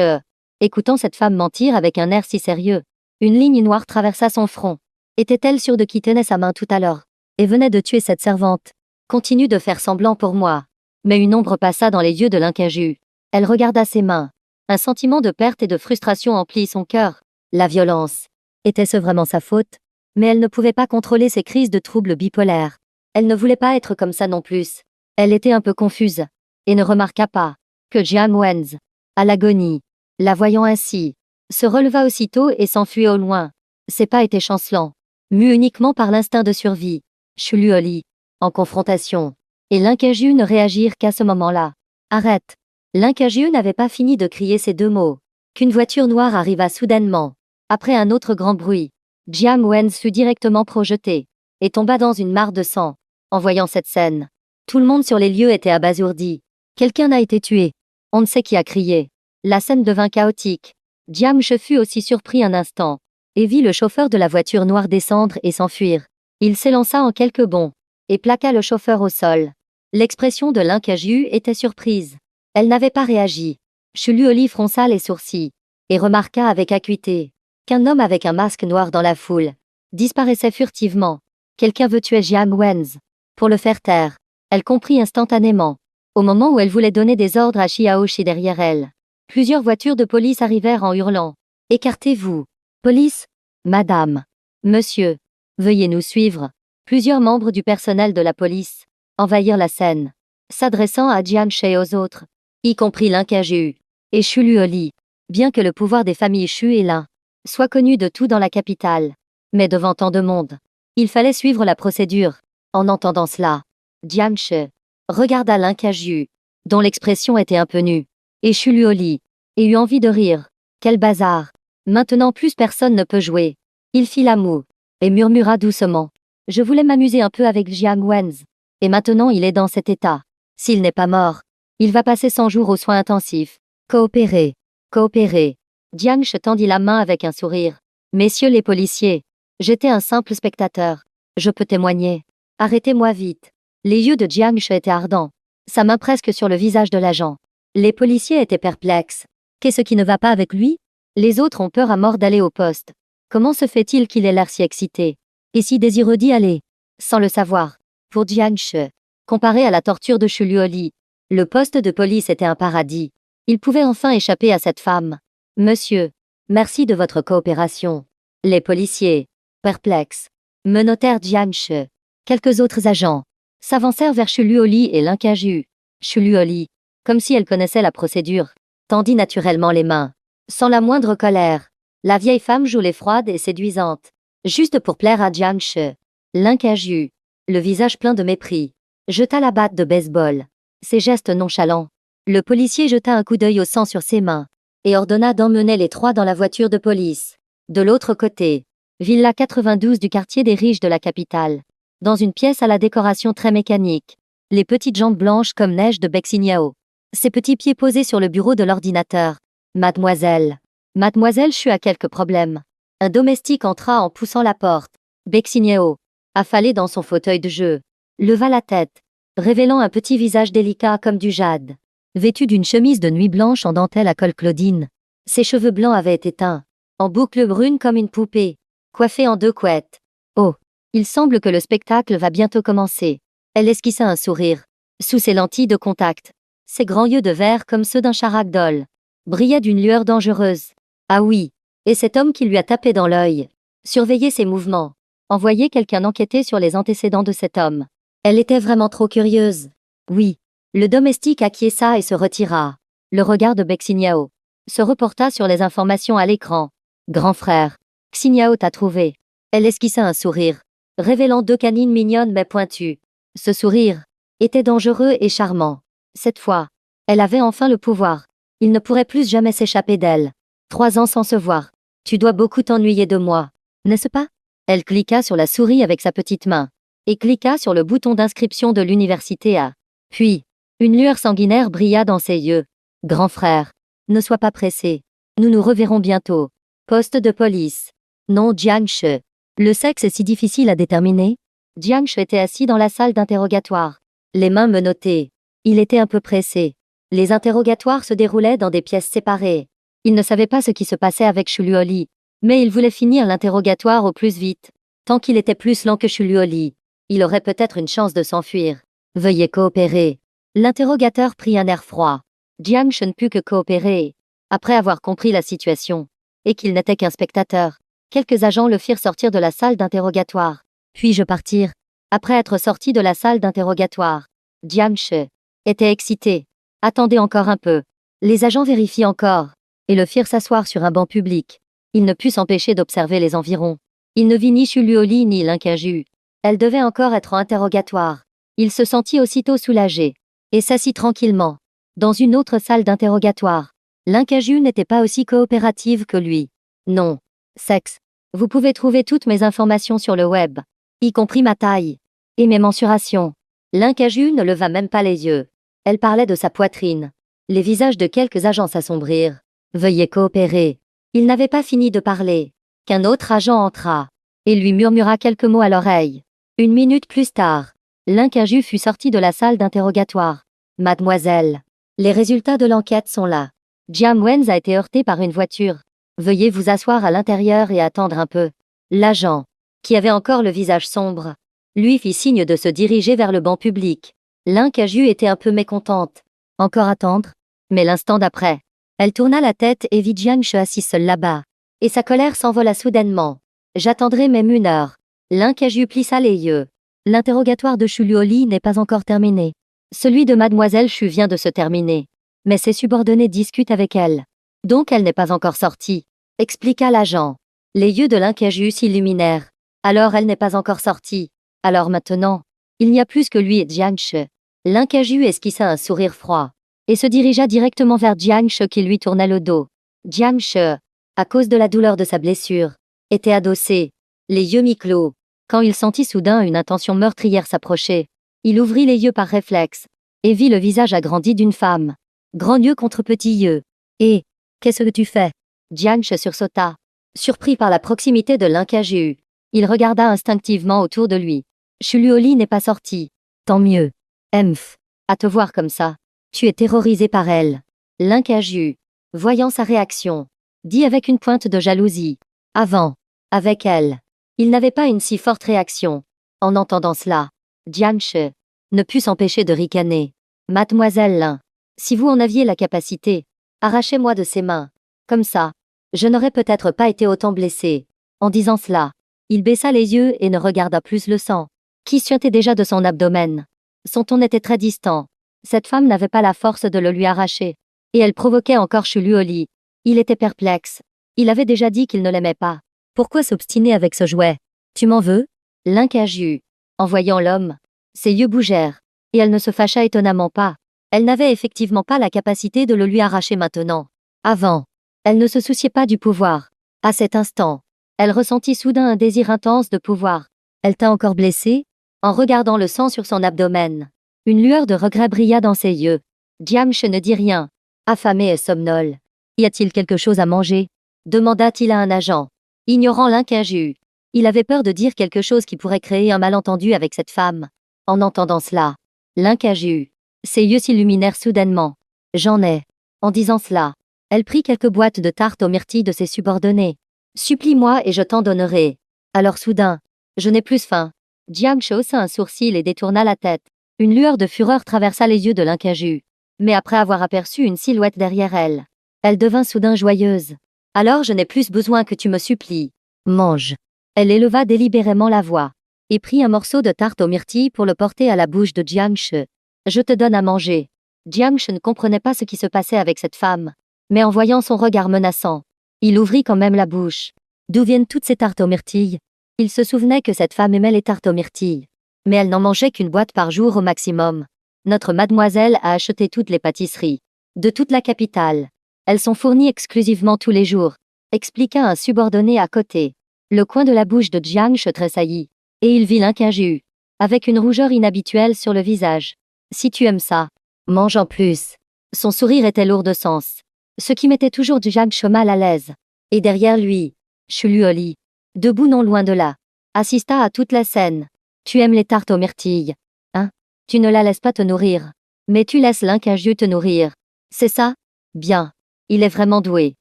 Écoutant cette femme mentir avec un air si sérieux, une ligne noire traversa son front. Était-elle sûre de qui tenait sa main tout à l'heure et venait de tuer cette servante? Continue de faire semblant pour moi. Mais une ombre passa dans les yeux de l'incaju. Elle regarda ses mains. Un sentiment de perte et de frustration emplit son cœur. La violence. Était-ce vraiment sa faute? Mais elle ne pouvait pas contrôler ses crises de troubles bipolaires. Elle ne voulait pas être comme ça non plus. Elle était un peu confuse. Et ne remarqua pas que Jiang Wenz, à l'agonie, la voyant ainsi, se releva aussitôt et s'enfuit au loin. Ses pas étaient chancelants, mus uniquement par l'instinct de survie. Shuluoli, en confrontation. Et l'incaju ne réagirent qu'à ce moment-là. Arrête. L'incaju n'avait pas fini de crier ces deux mots. Qu'une voiture noire arriva soudainement. Après un autre grand bruit, Jiang Wenz fut directement projeté et tomba dans une mare de sang. En voyant cette scène, tout le monde sur les lieux était abasourdi. Quelqu'un a été tué. On ne sait qui a crié. La scène devint chaotique. Jiang She fut aussi surpris un instant et vit le chauffeur de la voiture noire descendre et s'enfuir. Il s'élança en quelques bonds et plaqua le chauffeur au sol. L'expression de l'incaju était surprise. Elle n'avait pas réagi. Shuluoli fronça les sourcils et remarqua avec acuité qu'un homme avec un masque noir dans la foule disparaissait furtivement. Quelqu'un veut tuer Jiang Wenz. Pour le faire taire, elle comprit instantanément. Au moment où elle voulait donner des ordres à Xiaoshi derrière elle, plusieurs voitures de police arrivèrent en hurlant. « Écartez-vous. Police. Madame. Monsieur. Veuillez nous suivre. » Plusieurs membres du personnel de la police envahirent la scène, s'adressant à Jiang She et aux autres, y compris l'incaju et Shuluoli. Bien que le pouvoir des familles Shu et Lin soit connu de tout dans la capitale, mais devant tant de monde, il fallait suivre la procédure. En entendant cela, Jiang She regarda l'incaju, dont l'expression était un peu nue, et Shuluoli, et eut envie de rire. Quel bazar! Maintenant plus personne ne peut jouer. Il fit la moue, et murmura doucement. Je voulais m'amuser un peu avec Jiang Wenz, et maintenant il est dans cet état. S'il n'est pas mort, il va passer 100 jours aux soins intensifs. Coopérez, coopérez. Jiang She tendit la main avec un sourire. Messieurs les policiers, j'étais un simple spectateur. Je peux témoigner. Arrêtez-moi vite. Les yeux de Jiang She étaient ardents, sa main presque sur le visage de l'agent. Les policiers étaient perplexes. Qu'est-ce qui ne va pas avec lui? Les autres ont peur à mort d'aller au poste. Comment se fait-il qu'il ait l'air si excité et si désireux d'y aller? Sans le savoir, pour Jiang She, comparé à la torture de Shuluoli, le poste de police était un paradis. Il pouvait enfin échapper à cette femme. Monsieur, merci de votre coopération. Les policiers, perplexes, menottèrent Jiang She. Quelques autres agents s'avancèrent vers Shuluoli et l'incaju. Shuluoli, comme si elle connaissait la procédure, tendit naturellement les mains, sans la moindre colère. La vieille femme jouait froide et séduisante, juste pour plaire à Jiang She. L'incaju, le visage plein de mépris, jeta la batte de baseball. Ses gestes nonchalants. Le policier jeta un coup d'œil au sang sur ses mains et ordonna d'emmener les trois dans la voiture de police. De l'autre côté, Villa 92 du quartier des riches de la capitale, dans une pièce à la décoration très mécanique, les petites jambes blanches comme neige de Bexignao, ses petits pieds posés sur le bureau de l'ordinateur. Mademoiselle. Mademoiselle Chu a quelques problèmes. Un domestique entra en poussant la porte. Bexignao, affalé dans son fauteuil de jeu, leva la tête, révélant un petit visage délicat comme du jade. Vêtu d'une chemise de nuit blanche en dentelle à col Claudine, ses cheveux blancs avaient été teints en boucles brunes comme une poupée, coiffée en 2 couettes. Oh, il semble que le spectacle va bientôt commencer. Elle esquissa un sourire. Sous ses lentilles de contact, ses grands yeux de verre comme ceux d'un charagdol brillaient d'une lueur dangereuse. Ah oui, et cet homme qui lui a tapé dans l'œil. Surveiller ses mouvements. Envoyer quelqu'un enquêter sur les antécédents de cet homme. Elle était vraiment trop curieuse. Oui. Le domestique acquiesça et se retira. Le regard de Bexignao se reporta sur les informations à l'écran. Grand frère, Xignao t'a trouvé. Elle esquissa un sourire, révélant 2 canines mignonnes mais pointues. Ce sourire était dangereux et charmant. Cette fois, elle avait enfin le pouvoir. Il ne pourrait plus jamais s'échapper d'elle. 3 ans sans se voir. Tu dois beaucoup t'ennuyer de moi, n'est-ce pas? Elle cliqua sur la souris avec sa petite main et cliqua sur le bouton d'inscription de l'université A. Puis, une lueur sanguinaire brilla dans ses yeux. Grand frère, ne sois pas pressé. Nous nous reverrons bientôt. Poste de police. Non, Jiang She. Le sexe est si difficile à déterminer. Jiang She était assis dans la salle d'interrogatoire, les mains menottées. Il était un peu pressé. Les interrogatoires se déroulaient dans des pièces séparées. Il ne savait pas ce qui se passait avec Chuluoli, mais il voulait finir l'interrogatoire au plus vite. Tant qu'il était plus lent que Chuluoli, il aurait peut-être une chance de s'enfuir. Veuillez coopérer. L'interrogateur prit un air froid. Jiang Shen ne put que coopérer. Après avoir compris la situation, et qu'il n'était qu'un spectateur, quelques agents le firent sortir de la salle d'interrogatoire. Puis-je partir? Après être sorti de la salle d'interrogatoire, Jiang She était excité. Attendez encore un peu. Les agents vérifient encore, et le firent s'asseoir sur un banc public. Il ne put s'empêcher d'observer les environs. Il ne vit ni Chuluoli ni Lincaju. Elle devait encore être en interrogatoire. Il se sentit aussitôt soulagé, et s'assit tranquillement. Dans une autre salle d'interrogatoire, Lincaju n'était pas aussi coopérative que lui. Non. Sexe. Vous pouvez trouver toutes mes informations sur le web, y compris ma taille et mes mensurations. Lincaju ne leva même pas les yeux. Elle parlait de sa poitrine. Les visages de quelques agents s'assombrirent. Veuillez coopérer. Il n'avait pas fini de parler, qu'un autre agent entra, et lui murmura quelques mots à l'oreille. Une minute plus tard, Lincaju fut sorti de la salle d'interrogatoire. Mademoiselle, les résultats de l'enquête sont là. Jiang Wen a été heurté par une voiture. Veuillez vous asseoir à l'intérieur et attendre un peu. L'agent, qui avait encore le visage sombre, lui fit signe de se diriger vers le banc public. Lincaju était un peu mécontente. Encore attendre? Mais l'instant d'après, elle tourna la tête et vit Jiang She assis seul là-bas. Et sa colère s'envola soudainement. J'attendrai même une heure. Lincaju plissa les yeux. L'interrogatoire de Chuluoli n'est pas encore terminé. Celui de Mademoiselle Chu vient de se terminer. Mais ses subordonnés discutent avec elle. Donc elle n'est pas encore sortie, expliqua l'agent. Les yeux de Lincaju s'illuminèrent. Alors elle n'est pas encore sortie. Alors maintenant, il n'y a plus que lui et Jiang She. Lincaju esquissa un sourire froid, et se dirigea directement vers Jiang She qui lui tournait le dos. Jiang She, à cause de la douleur de sa blessure, était adossé, les yeux mi-clos. Quand il sentit soudain une intention meurtrière s'approcher, il ouvrit les yeux par réflexe, et vit le visage agrandi d'une femme. Grand yeux contre petit yeux. Et, qu'est-ce que tu fais? Jiang She sursauta, surpris par la proximité de Lincaju. Il regarda instinctivement autour de lui. Chuluoli n'est pas sorti. Tant mieux. Emph. À te voir comme ça. Tu es terrorisé par elle. Lincaju, voyant sa réaction, dit avec une pointe de jalousie. Avant, avec elle, il n'avait pas une si forte réaction. En entendant cela, Jiang She ne put s'empêcher de ricaner. Mademoiselle Lin, si vous en aviez la capacité, arrachez-moi de ses mains. Comme ça, je n'aurais peut-être pas été autant blessé. En disant cela, il baissa les yeux et ne regarda plus le sang, qui suintait déjà de son abdomen. Son ton était très distant. Cette femme n'avait pas la force de le lui arracher. Et elle provoquait encore Chuluoli. Il était perplexe. Il avait déjà dit qu'il ne l'aimait pas. Pourquoi s'obstiner avec ce jouet? Tu m'en veux? Lincaju, en voyant l'homme, ses yeux bougèrent, et elle ne se fâcha étonnamment pas. Elle n'avait effectivement pas la capacité de le lui arracher maintenant. Avant, elle ne se souciait pas du pouvoir. À cet instant, elle ressentit soudain un désir intense de pouvoir. Elle t'a encore blessé? En regardant le sang sur son abdomen, une lueur de regret brilla dans ses yeux. Jiang She ne dit rien, affamé et somnole. Y a-t-il quelque chose à manger? Demanda-t-il à un agent. Ignorant Lincaju, il avait peur de dire quelque chose qui pourrait créer un malentendu avec cette femme. En entendant cela, Lincaju, ses yeux s'illuminèrent soudainement. J'en ai. En disant cela, elle prit quelques boîtes de tartes aux myrtilles de ses subordonnés. Supplie-moi et je t'en donnerai. Alors soudain, je n'ai plus faim. Jiang She haussa un sourcil et détourna la tête. Une lueur de fureur traversa les yeux de Lincaju. Mais après avoir aperçu une silhouette derrière elle, elle devint soudain joyeuse. Alors je n'ai plus besoin que tu me supplies. Mange. Elle éleva délibérément la voix, et prit un morceau de tarte aux myrtilles pour le porter à la bouche de Jiang She. Je te donne à manger. Jiang She ne comprenait pas ce qui se passait avec cette femme, mais en voyant son regard menaçant, il ouvrit quand même la bouche. D'où viennent toutes ces tartes aux myrtilles? Il se souvenait que cette femme aimait les tartes aux myrtilles, mais elle n'en mangeait qu'une boîte par jour au maximum. Notre mademoiselle a acheté toutes les pâtisseries de toute la capitale. Elles sont fournies exclusivement tous les jours, expliqua un subordonné à côté. Le coin de la bouche de Jiang She tressaillit, et il vit Lincaju, avec une rougeur inhabituelle sur le visage. Si tu aimes ça, mange en plus. Son sourire était lourd de sens, ce qui mettait toujours Jiang She mal à l'aise. Et derrière lui, Chuluoli, debout non loin de là, assista à toute la scène. Tu aimes les tartes aux myrtilles, hein? Tu ne la laisses pas te nourrir, mais tu laisses Lincaju te nourrir. C'est ça? Bien. Il est vraiment doué.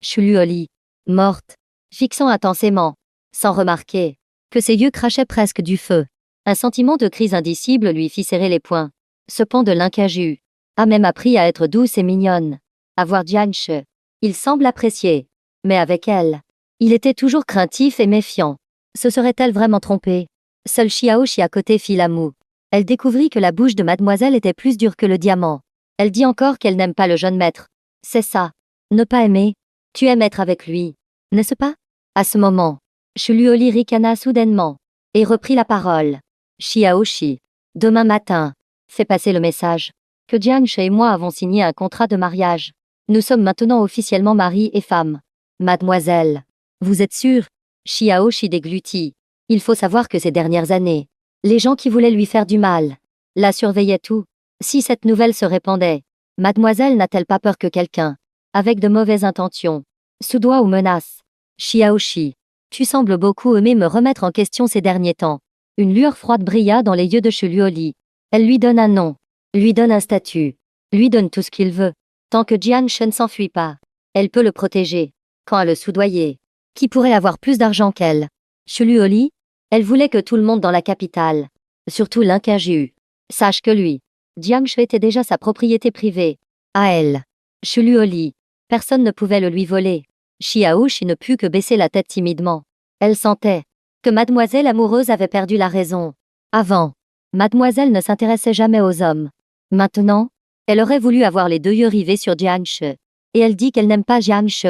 Chuluoli. Morte. Fixant intensément. Sans remarquer que ses yeux crachaient presque du feu. Un sentiment de crise indicible lui fit serrer les poings. Ce pan de Lincajus a même appris à être douce et mignonne. À voir Jianche, il semble apprécier. Mais avec elle, il était toujours craintif et méfiant. Se serait-elle vraiment trompée? Seule Xiaoshi à côté fit la moue. Elle découvrit que la bouche de mademoiselle était plus dure que le diamant. Elle dit encore qu'elle n'aime pas le jeune maître. C'est ça. Ne pas aimer. Tu aimes être avec lui. N'est-ce pas? À ce moment, Chuluoli ricana soudainement et reprit la parole. Xiaoshi. Demain matin. Fais passer le message que Jianche et moi avons signé un contrat de mariage. Nous sommes maintenant officiellement mari et femme. Mademoiselle. Vous êtes sûre? Xiaoshi déglutit. Il faut savoir que ces dernières années, les gens qui voulaient lui faire du mal la surveillaient tout. Si cette nouvelle se répandait, mademoiselle n'a-t-elle pas peur que quelqu'un, avec de mauvaises intentions, soudoie ou menace? Xiaoshi, tu sembles beaucoup aimer me remettre en question ces derniers temps. Une lueur froide brilla dans les yeux de Chuluoli. Elle lui donne un nom, lui donne un statut, lui donne tout ce qu'il veut. Tant que Jianche ne s'enfuit pas, elle peut le protéger. Quand à le soudoyer, qui pourrait avoir plus d'argent qu'elle? Chuluoli, elle voulait que tout le monde dans la capitale, surtout Lincajus, sache que lui, Jianche était déjà sa propriété privée. À elle. Chuluoli. Personne ne pouvait le lui voler. Xiaoshi ne put que baisser la tête timidement. Elle sentait que mademoiselle amoureuse avait perdu la raison. Avant, mademoiselle ne s'intéressait jamais aux hommes. Maintenant, elle aurait voulu avoir les deux yeux rivés sur Jianche. Et elle dit qu'elle n'aime pas Jianche.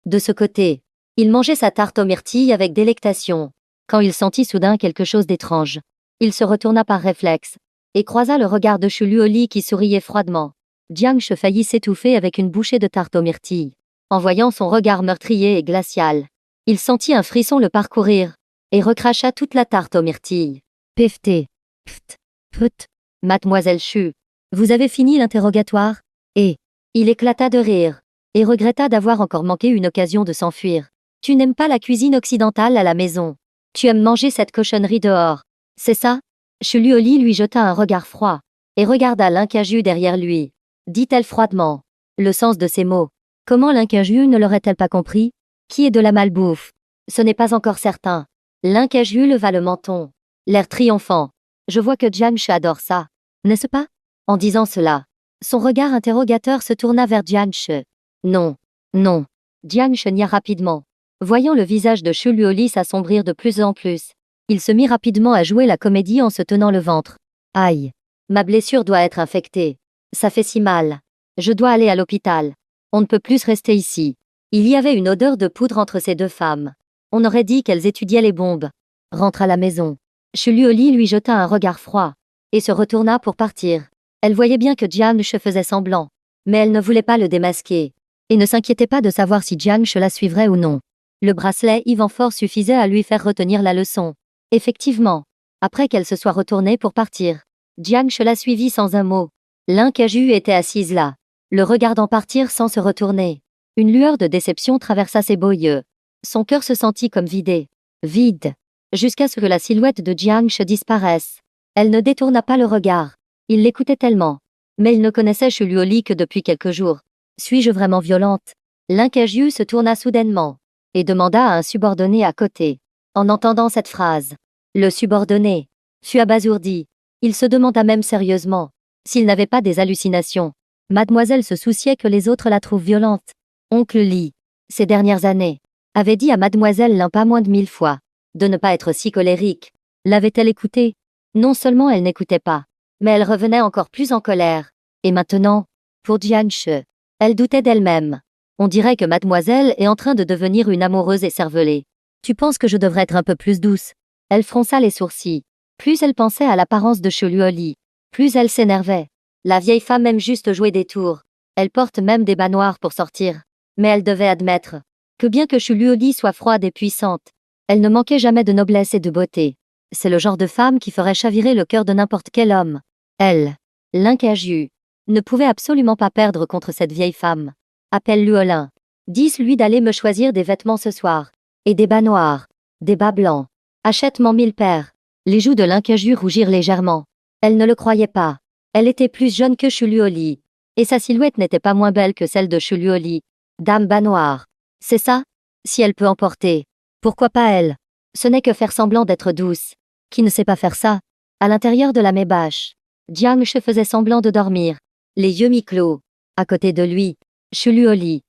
De ce côté, il mangeait sa tarte aux myrtilles avec délectation. Quand il sentit soudain quelque chose d'étrange, il se retourna par réflexe et croisa le regard de Chuluoli qui souriait froidement. Jianche faillit s'étouffer avec une bouchée de tarte aux myrtilles. En voyant son regard meurtrier et glacial, il sentit un frisson le parcourir et recracha toute la tarte aux myrtilles. Pft. Pft. Pft. Mademoiselle Chu, vous avez fini l'interrogatoire? Et il éclata de rire et regretta d'avoir encore manqué une occasion de s'enfuir. Tu n'aimes pas la cuisine occidentale à la maison. Tu aimes manger cette cochonnerie dehors. C'est ça? Chuluoli lui jeta un regard froid et regarda Lincajus derrière lui. Dit-elle froidement. Le sens de ces mots. Comment Lincajus ne l'aurait-elle pas compris? Qui est de la malbouffe? Ce n'est pas encore certain. Lincajus leva le menton, l'air triomphant. Je vois que Jianche adore ça. N'est-ce pas? En disant cela, son regard interrogateur se tourna vers Jianche. Non. Non. Jianche nia rapidement. Voyant le visage de Chuluoli s'assombrir de plus en plus, il se mit rapidement à jouer la comédie en se tenant le ventre. Aïe. Ma blessure doit être infectée. Ça fait si mal. Je dois aller à l'hôpital. On ne peut plus rester ici. Il y avait une odeur de poudre entre ces deux femmes. On aurait dit qu'elles étudiaient les bombes. Rentre à la maison. Chuluoli lui jeta un regard froid et se retourna pour partir. Elle voyait bien que Jianche faisait semblant, mais elle ne voulait pas le démasquer et ne s'inquiétait pas de savoir si Jianche la suivrait ou non. Le bracelet Yvan Fort suffisait à lui faire retenir la leçon. Effectivement, après qu'elle se soit retournée pour partir, Jianche la suivit sans un mot. Lincajus était assise là, le regardant partir sans se retourner. Une lueur de déception traversa ses beaux yeux. Son cœur se sentit comme vidé. Vide. Jusqu'à ce que la silhouette de Jianche disparaisse. Elle ne détourna pas le regard. Il l'écoutait tellement. Mais il ne connaissait Chuluoli que depuis quelques jours. Suis-je vraiment violente? Lincajus se tourna soudainement et demanda à un subordonné à côté. En entendant cette phrase, le subordonné fut abasourdi. Il se demanda même sérieusement s'il n'avait pas des hallucinations. Mademoiselle se souciait que les autres la trouvent violente. Oncle Lee, ces dernières années, avait dit à mademoiselle Lin pas moins de 1000 fois de ne pas être si colérique. L'avait-elle écoutée? Non seulement elle n'écoutait pas, mais elle revenait encore plus en colère. Et maintenant, pour Jianche, elle doutait d'elle-même. On dirait que mademoiselle est en train de devenir une amoureuse écervelée. Tu penses que je devrais être un peu plus douce? Elle fronça les sourcils. Plus elle pensait à l'apparence de Chuluoli, plus elle s'énervait. La vieille femme aime juste jouer des tours. Elle porte même des bas noirs pour sortir. Mais elle devait admettre que bien que Chuluoli soit froide et puissante, elle ne manquait jamais de noblesse et de beauté. C'est le genre de femme qui ferait chavirer le cœur de n'importe quel homme. Elle, Lincajus, ne pouvait absolument pas perdre contre cette vieille femme. Appelle Luolin. Dis-lui d'aller me choisir des vêtements ce soir. Et des bas noirs. Des bas blancs. Achète-m'en 1000 paires. Les joues de Lincajus rougirent légèrement. Elle ne le croyait pas. Elle était plus jeune que Chuluoli. Et sa silhouette n'était pas moins belle que celle de Chuluoli. Dame bas noir. C'est ça? Si elle peut emporter. Pourquoi pas elle? Ce n'est que faire semblant d'être douce. Qui ne sait pas faire ça? À l'intérieur de la mébâche, Jiang Shi faisait semblant de dormir, les yeux mi-clos. À côté de lui, Chuluoli,